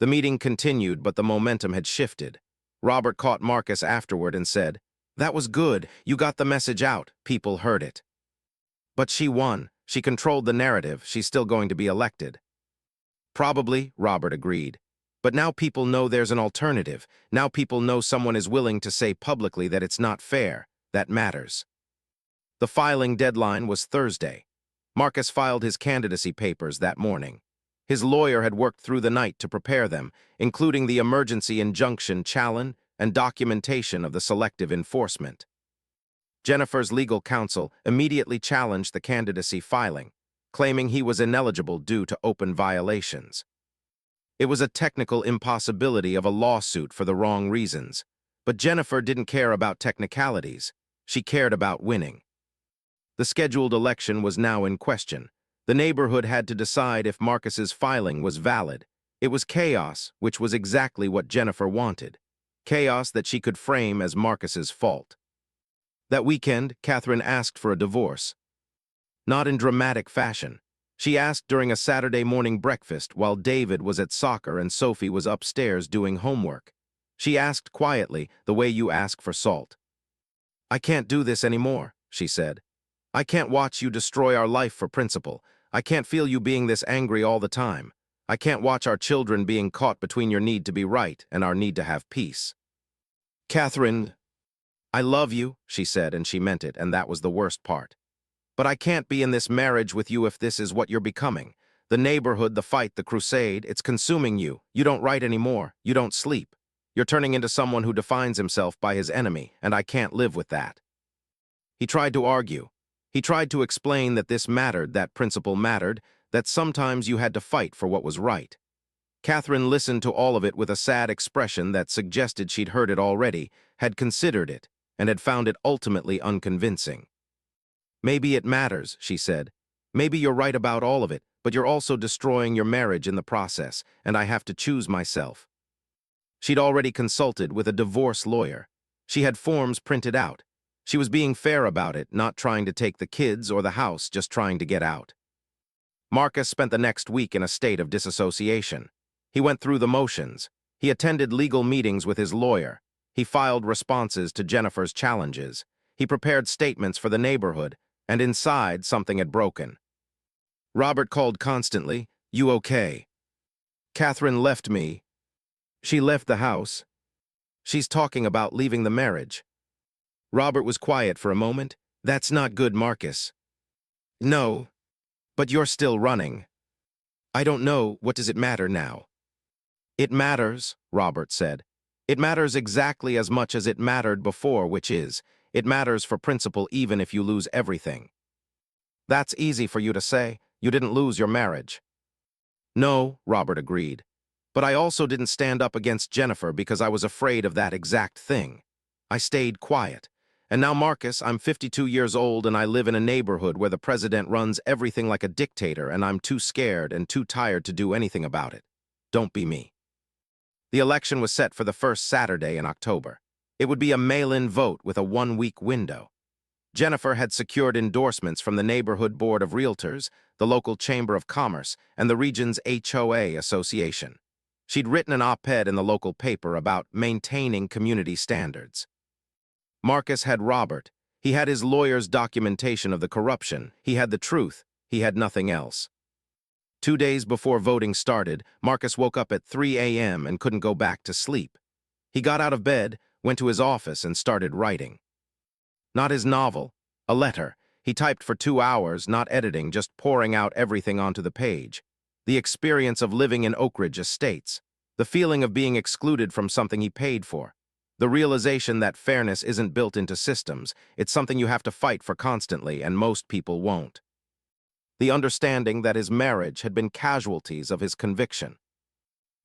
The meeting continued, but the momentum had shifted. Robert caught Marcus afterward and said, That was good. You got the message out. People heard it. But she won. She controlled the narrative. She's still going to be elected. Probably, Robert agreed. But now people know there's an alternative. Now people know someone is willing to say publicly that it's not fair. That matters. The filing deadline was Thursday. Marcus filed his candidacy papers that morning. His lawyer had worked through the night to prepare them, including the emergency injunction challenge and documentation of the selective enforcement. Jennifer's legal counsel immediately challenged the candidacy filing, claiming he was ineligible due to open violations. It was a technical impossibility of a lawsuit for the wrong reasons, but Jennifer didn't care about technicalities. She cared about winning. The scheduled election was now in question. The neighborhood had to decide if Marcus's filing was valid. It was chaos, which was exactly what Jennifer wanted. Chaos that she could frame as Marcus's fault. That weekend, Catherine asked for a divorce. Not in dramatic fashion. She asked during a Saturday morning breakfast while David was at soccer and Sophie was upstairs doing homework. She asked quietly, the way you ask for salt. I can't do this anymore, she said. I can't watch you destroy our life for principle. I can't feel you being this angry all the time. I can't watch our children being caught between your need to be right and our need to have peace. Catherine, I love you, she said, and she meant it, and that was the worst part. But I can't be in this marriage with you if this is what you're becoming. The neighborhood, the fight, the crusade, it's consuming you. You don't write anymore. You don't sleep. You're turning into someone who defines himself by his enemy, and I can't live with that. He tried to argue. He tried to explain that this mattered, that principle mattered, that sometimes you had to fight for what was right. Catherine listened to all of it with a sad expression that suggested she'd heard it already, had considered it, and had found it ultimately unconvincing. Maybe it matters, she said. Maybe you're right about all of it, but you're also destroying your marriage in the process, and I have to choose myself. She'd already consulted with a divorce lawyer. She had forms printed out. She was being fair about it, not trying to take the kids or the house, just trying to get out. Marcus spent the next week in a state of disassociation. He went through the motions. He attended legal meetings with his lawyer. He filed responses to Jennifer's challenges. He prepared statements for the neighborhood, and inside something had broken. Robert called constantly, "You okay?" Catherine left me. She left the house. She's talking about leaving the marriage. Robert was quiet for a moment. That's not good, Marcus. No, but you're still running. I don't know, what does it matter now? It matters, Robert said. It matters exactly as much as it mattered before, which is, it matters for principle even if you lose everything. That's easy for you to say. You didn't lose your marriage. No, Robert agreed. But I also didn't stand up against Jennifer because I was afraid of that exact thing. I stayed quiet. And now, Marcus, I'm 52 years old and I live in a neighborhood where the president runs everything like a dictator and I'm too scared and too tired to do anything about it. Don't be me. The election was set for the first Saturday in October. It would be a mail-in vote with a one-week window. Jennifer had secured endorsements from the Neighborhood Board of Realtors, the local Chamber of Commerce, and the region's HOA association. She'd written an op-ed in the local paper about maintaining community standards. Marcus had Robert. He had his lawyer's documentation of the corruption. He had the truth. He had nothing else. 2 days before voting started, Marcus woke up at 3 a.m. and couldn't go back to sleep. He got out of bed, went to his office, and started writing. Not his novel, a letter. He typed for 2 hours, not editing, just pouring out everything onto the page. The experience of living in Oak Ridge Estates. The feeling of being excluded from something he paid for. The realization that fairness isn't built into systems. It's something you have to fight for constantly, and most people won't. The understanding that his marriage had been casualties of his conviction.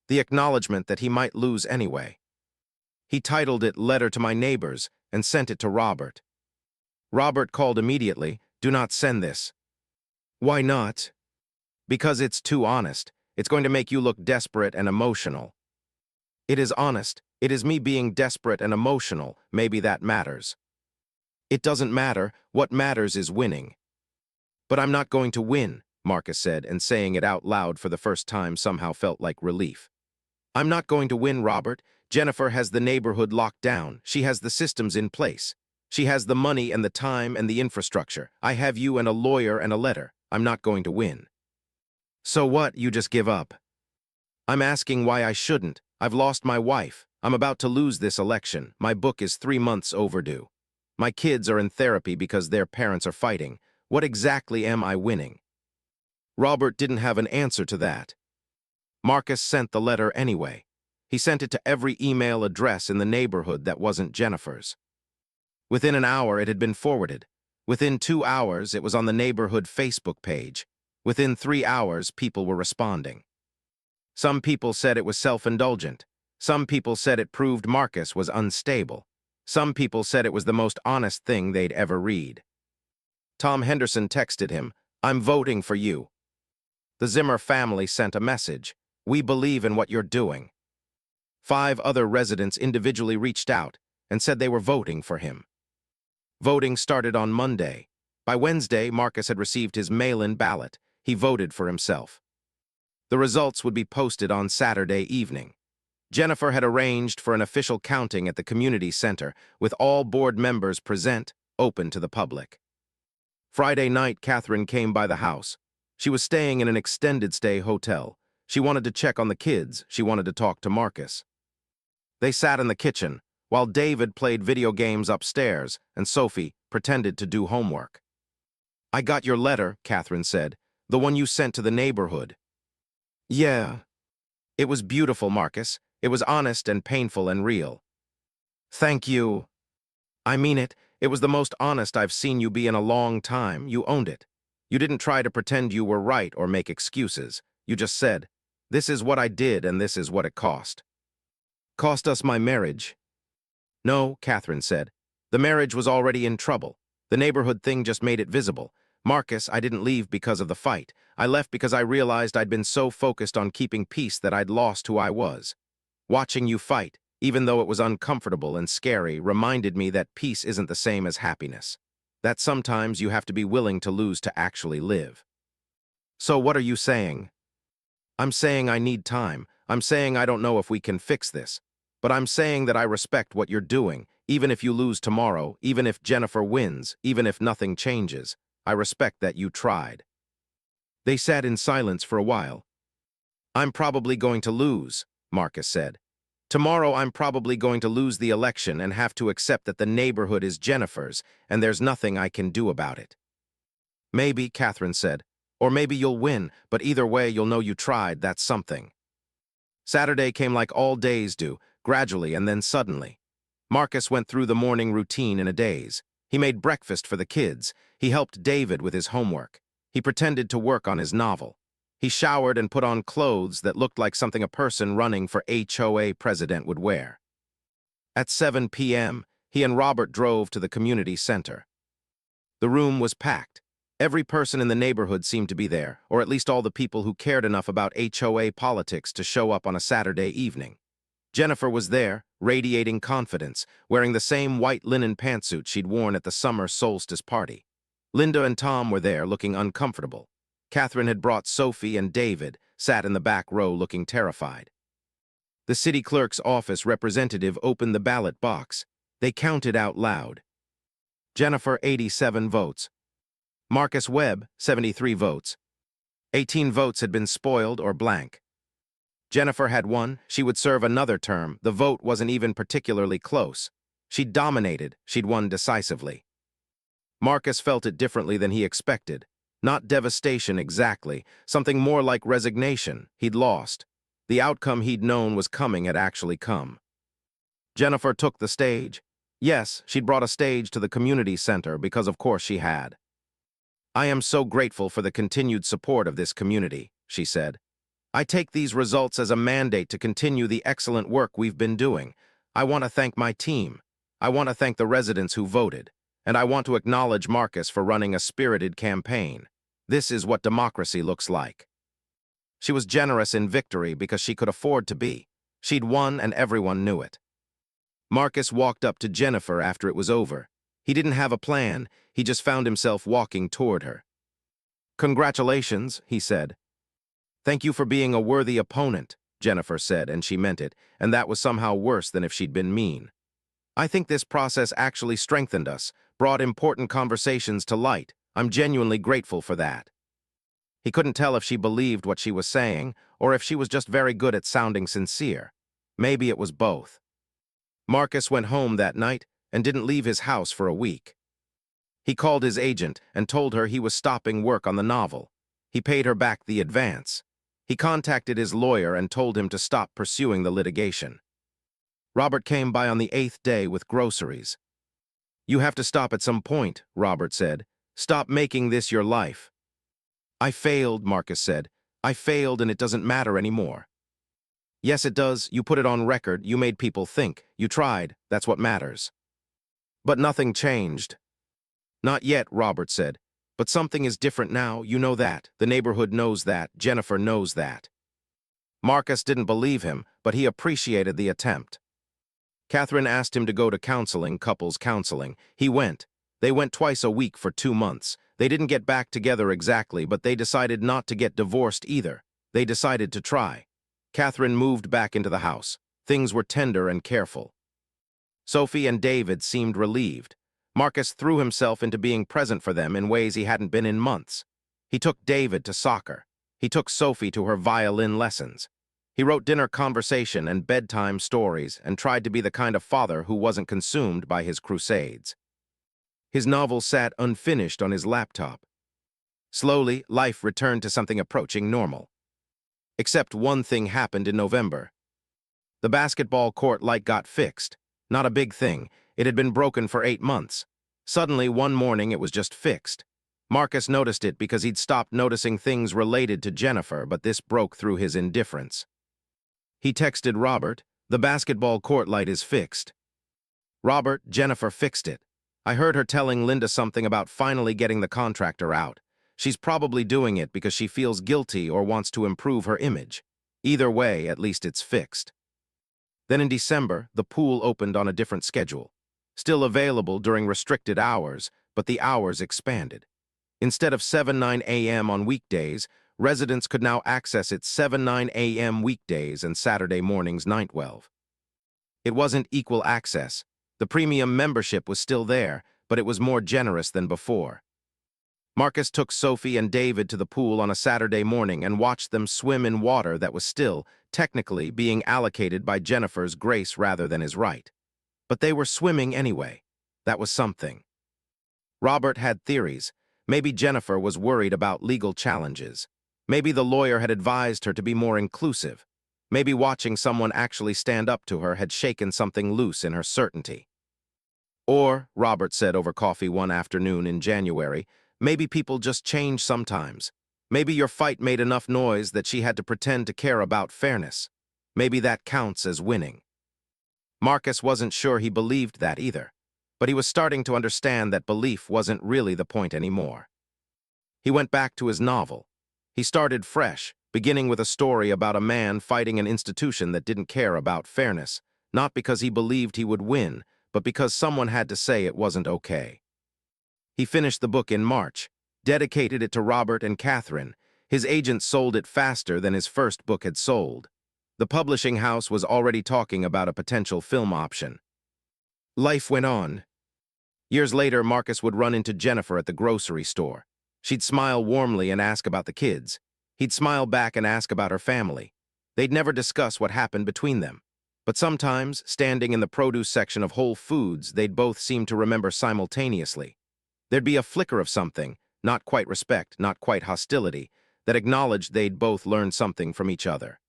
The acknowledgement that he might lose anyway. He titled it Letter to My Neighbors and sent it to Robert. Robert called immediately. Do not send this. Why not? Because it's too honest. It's going to make you look desperate and emotional. It is honest. It is me being desperate and emotional. Maybe that matters. It doesn't matter. What matters is winning. But I'm not going to win, Marcus said, and saying it out loud for the first time somehow felt like relief. I'm not going to win, Robert. Jennifer has the neighborhood locked down. She has the systems in place. She has the money and the time and the infrastructure. I have you and a lawyer and a letter. I'm not going to win. So what? You just give up? I'm asking why I shouldn't. I've lost my wife. I'm about to lose this election. My book is 3 months overdue. My kids are in therapy because their parents are fighting. What exactly am I winning? Robert didn't have an answer to that. Marcus sent the letter anyway. He sent it to every email address in the neighborhood that wasn't Jennifer's. Within an hour, it had been forwarded. Within 2 hours, it was on the neighborhood Facebook page. Within 3 hours, people were responding. Some people said it was self-indulgent. Some people said it proved Marcus was unstable. Some people said it was the most honest thing they'd ever read. Tom Henderson texted him, I'm voting for you. The Zimmer family sent a message. We believe in what you're doing. 5 other residents individually reached out and said they were voting for him. Voting started on Monday. By Wednesday, Marcus had received his mail-in ballot. He voted for himself. The results would be posted on Saturday evening. Jennifer had arranged for an official counting at the community center, with all board members present, open to the public. Friday night, Catherine came by the house. She was staying in an extended stay hotel. She wanted to check on the kids. She wanted to talk to Marcus. They sat in the kitchen, while David played video games upstairs, and Sophie pretended to do homework. I got your letter, Catherine said, the one you sent to the neighborhood. Yeah. It was beautiful, Marcus. It was honest and painful and real. Thank you. I mean it. It was the most honest I've seen you be in a long time. You owned it. You didn't try to pretend you were right or make excuses. You just said, this is what I did and this is what it cost. Cost us my marriage. No, Catherine said. The marriage was already in trouble. The neighborhood thing just made it visible. Marcus, I didn't leave because of the fight. I left because I realized I'd been so focused on keeping peace that I'd lost who I was. Watching you fight, even though it was uncomfortable and scary, reminded me that peace isn't the same as happiness. That sometimes you have to be willing to lose to actually live. So what are you saying? I'm saying I need time. I'm saying I don't know if we can fix this. But I'm saying that I respect what you're doing, even if you lose tomorrow, even if Jennifer wins, even if nothing changes. I respect that you tried. They sat in silence for a while. I'm probably going to lose, Marcus said. Tomorrow I'm probably going to lose the election and have to accept that the neighborhood is Jennifer's, and there's nothing I can do about it. Maybe, Catherine said, or maybe you'll win, but either way you'll know you tried, that's something. Saturday came like all days do, gradually and then suddenly. Marcus went through the morning routine in a daze. He made breakfast for the kids. He helped David with his homework. He pretended to work on his novel. He showered and put on clothes that looked like something a person running for HOA president would wear. At 7 p.m., he and Robert drove to the community center. The room was packed. Every person in the neighborhood seemed to be there, or at least all the people who cared enough about HOA politics to show up on a Saturday evening. Jennifer was there, radiating confidence, wearing the same white linen pantsuit she'd worn at the summer solstice party. Linda and Tom were there, looking uncomfortable. Catherine had brought Sophie, and David sat in the back row looking terrified. The city clerk's office representative opened the ballot box. They counted out loud. Jennifer, 87 votes. Marcus Webb, 73 votes. 18 votes had been spoiled or blank. Jennifer had won. She would serve another term. The vote wasn't even particularly close. She'd dominated. She'd won decisively. Marcus felt it differently than he expected. Not devastation exactly, something more like resignation. He'd lost. The outcome he'd known was coming had actually come. Jennifer took the stage. Yes, she'd brought a stage to the community center because of course she had. "I am so grateful for the continued support of this community," she said. "I take these results as a mandate to continue the excellent work we've been doing. I want to thank my team. I want to thank the residents who voted. And I want to acknowledge Marcus for running a spirited campaign. This is what democracy looks like." She was generous in victory because she could afford to be. She'd won and everyone knew it. Marcus walked up to Jennifer after it was over. He didn't have a plan. He just found himself walking toward her. "Congratulations," he said. "Thank you for being a worthy opponent," Jennifer said, and she meant it, and that was somehow worse than if she'd been mean. "I think this process actually strengthened us, brought important conversations to light. I'm genuinely grateful for that." He couldn't tell if she believed what she was saying, or if she was just very good at sounding sincere. Maybe it was both. Marcus went home that night and didn't leave his house for a week. He called his agent and told her he was stopping work on the novel. He paid her back the advance. He contacted his lawyer and told him to stop pursuing the litigation. Robert came by on the 8th day with groceries. "You have to stop at some point," Robert said. "Stop making this your life." "I failed," Marcus said. "I failed and it doesn't matter anymore." "Yes, it does. You put it on record. You made people think. You tried. That's what matters." "But nothing changed." "Not yet," Robert said. "But something is different now. You know that. The neighborhood knows that. Jennifer knows that." Marcus didn't believe him, but he appreciated the attempt. Catherine asked him to go to counseling, couples counseling. He went. They went twice a week for 2 months. They didn't get back together exactly, but they decided not to get divorced either. They decided to try. Catherine moved back into the house. Things were tender and careful. Sophie and David seemed relieved. Marcus threw himself into being present for them in ways he hadn't been in months. He took David to soccer. He took Sophie to her violin lessons. He wrote dinner conversation and bedtime stories and tried to be the kind of father who wasn't consumed by his crusades. His novel sat unfinished on his laptop. Slowly, life returned to something approaching normal. Except one thing happened in November. The basketball court light got fixed. Not a big thing. It had been broken for 8 months. Suddenly, one morning, it was just fixed. Marcus noticed it because he'd stopped noticing things related to Jennifer, but this broke through his indifference. He texted Robert, "The basketball court light is fixed." "Robert, Jennifer fixed it. I heard her telling Linda something about finally getting the contractor out. She's probably doing it because she feels guilty or wants to improve her image. Either way, at least it's fixed." Then in December, the pool opened on a different schedule. Still available during restricted hours, but the hours expanded. Instead of 7-9 a.m. on weekdays, residents could now access it 7-9 a.m. weekdays and Saturday mornings 9-12. It wasn't equal access. The premium membership was still there, but it was more generous than before. Marcus took Sophie and David to the pool on a Saturday morning and watched them swim in water that was still, technically, being allocated by Jennifer's grace rather than his right. But they were swimming anyway. That was something. Robert had theories. Maybe Jennifer was worried about legal challenges. Maybe the lawyer had advised her to be more inclusive. Maybe watching someone actually stand up to her had shaken something loose in her certainty. Or, Robert said over coffee one afternoon in January, maybe people just change sometimes. Maybe your fight made enough noise that she had to pretend to care about fairness. Maybe that counts as winning. Marcus wasn't sure he believed that either, but he was starting to understand that belief wasn't really the point anymore. He went back to his novel. He started fresh, beginning with a story about a man fighting an institution that didn't care about fairness, not because he believed he would win, but because someone had to say it wasn't okay. He finished the book in March, dedicated it to Robert and Catherine. His agent sold it faster than his first book had sold. The publishing house was already talking about a potential film option. Life went on. Years later, Marcus would run into Jennifer at the grocery store. She'd smile warmly and ask about the kids. He'd smile back and ask about her family. They'd never discuss what happened between them. But sometimes, standing in the produce section of Whole Foods, they'd both seem to remember simultaneously. There'd be a flicker of something, not quite respect, not quite hostility, that acknowledged they'd both learned something from each other.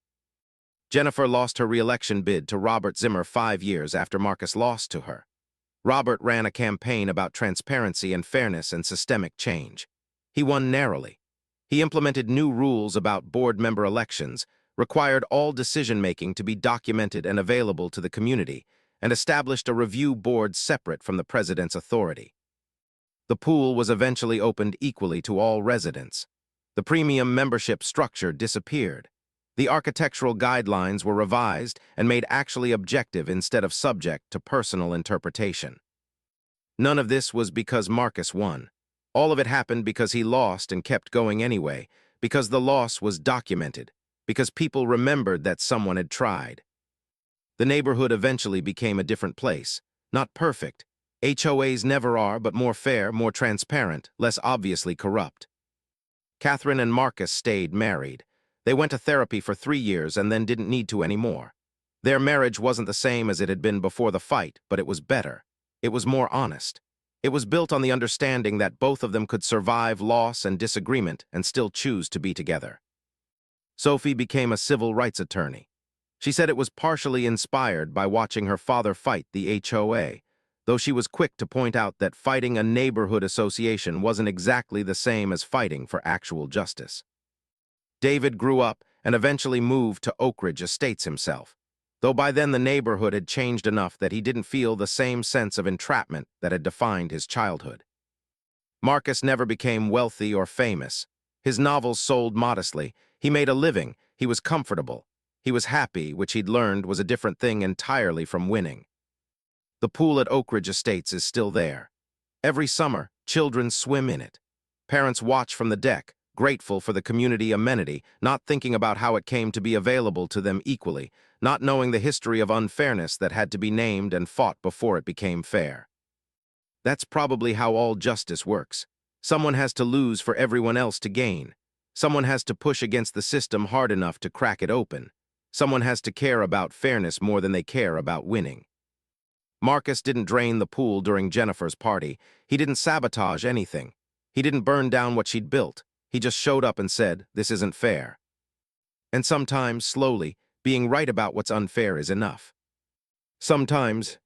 Jennifer lost her re-election bid to Robert Zimmer 5 years after Marcus lost to her. Robert ran a campaign about transparency and fairness and systemic change. He won narrowly. He implemented new rules about board member elections, required all decision-making to be documented and available to the community, and established a review board separate from the president's authority. The pool was eventually opened equally to all residents. The premium membership structure disappeared. The architectural guidelines were revised and made actually objective instead of subject to personal interpretation. None of this was because Marcus won. All of it happened because he lost and kept going anyway, because the loss was documented, because people remembered that someone had tried. The neighborhood eventually became a different place. Not perfect. HOAs never are, but more fair, more transparent, less obviously corrupt. Catherine and Marcus stayed married. They went to therapy for 3 years and then didn't need to anymore. Their marriage wasn't the same as it had been before the fight, but it was better. It was more honest. It was built on the understanding that both of them could survive loss and disagreement and still choose to be together. Sophie became a civil rights attorney. She said it was partially inspired by watching her father fight the HOA, though she was quick to point out that fighting a neighborhood association wasn't exactly the same as fighting for actual justice. David grew up and eventually moved to Oak Ridge Estates himself, though by then the neighborhood had changed enough that he didn't feel the same sense of entrapment that had defined his childhood. Marcus never became wealthy or famous. His novels sold modestly. He made a living. He was comfortable. He was happy, which he'd learned was a different thing entirely from winning. The pool at Oak Ridge Estates is still there. Every summer, children swim in it. Parents watch from the deck, grateful for the community amenity, not thinking about how it came to be available to them equally, not knowing the history of unfairness that had to be named and fought before it became fair. That's probably how all justice works. Someone has to lose for everyone else to gain. Someone has to push against the system hard enough to crack it open. Someone has to care about fairness more than they care about winning. Marcus didn't drain the pool during Jennifer's party. He didn't sabotage anything. He didn't burn down what she'd built. He just showed up and said, "This isn't fair." And sometimes, slowly, being right about what's unfair is enough. Sometimes,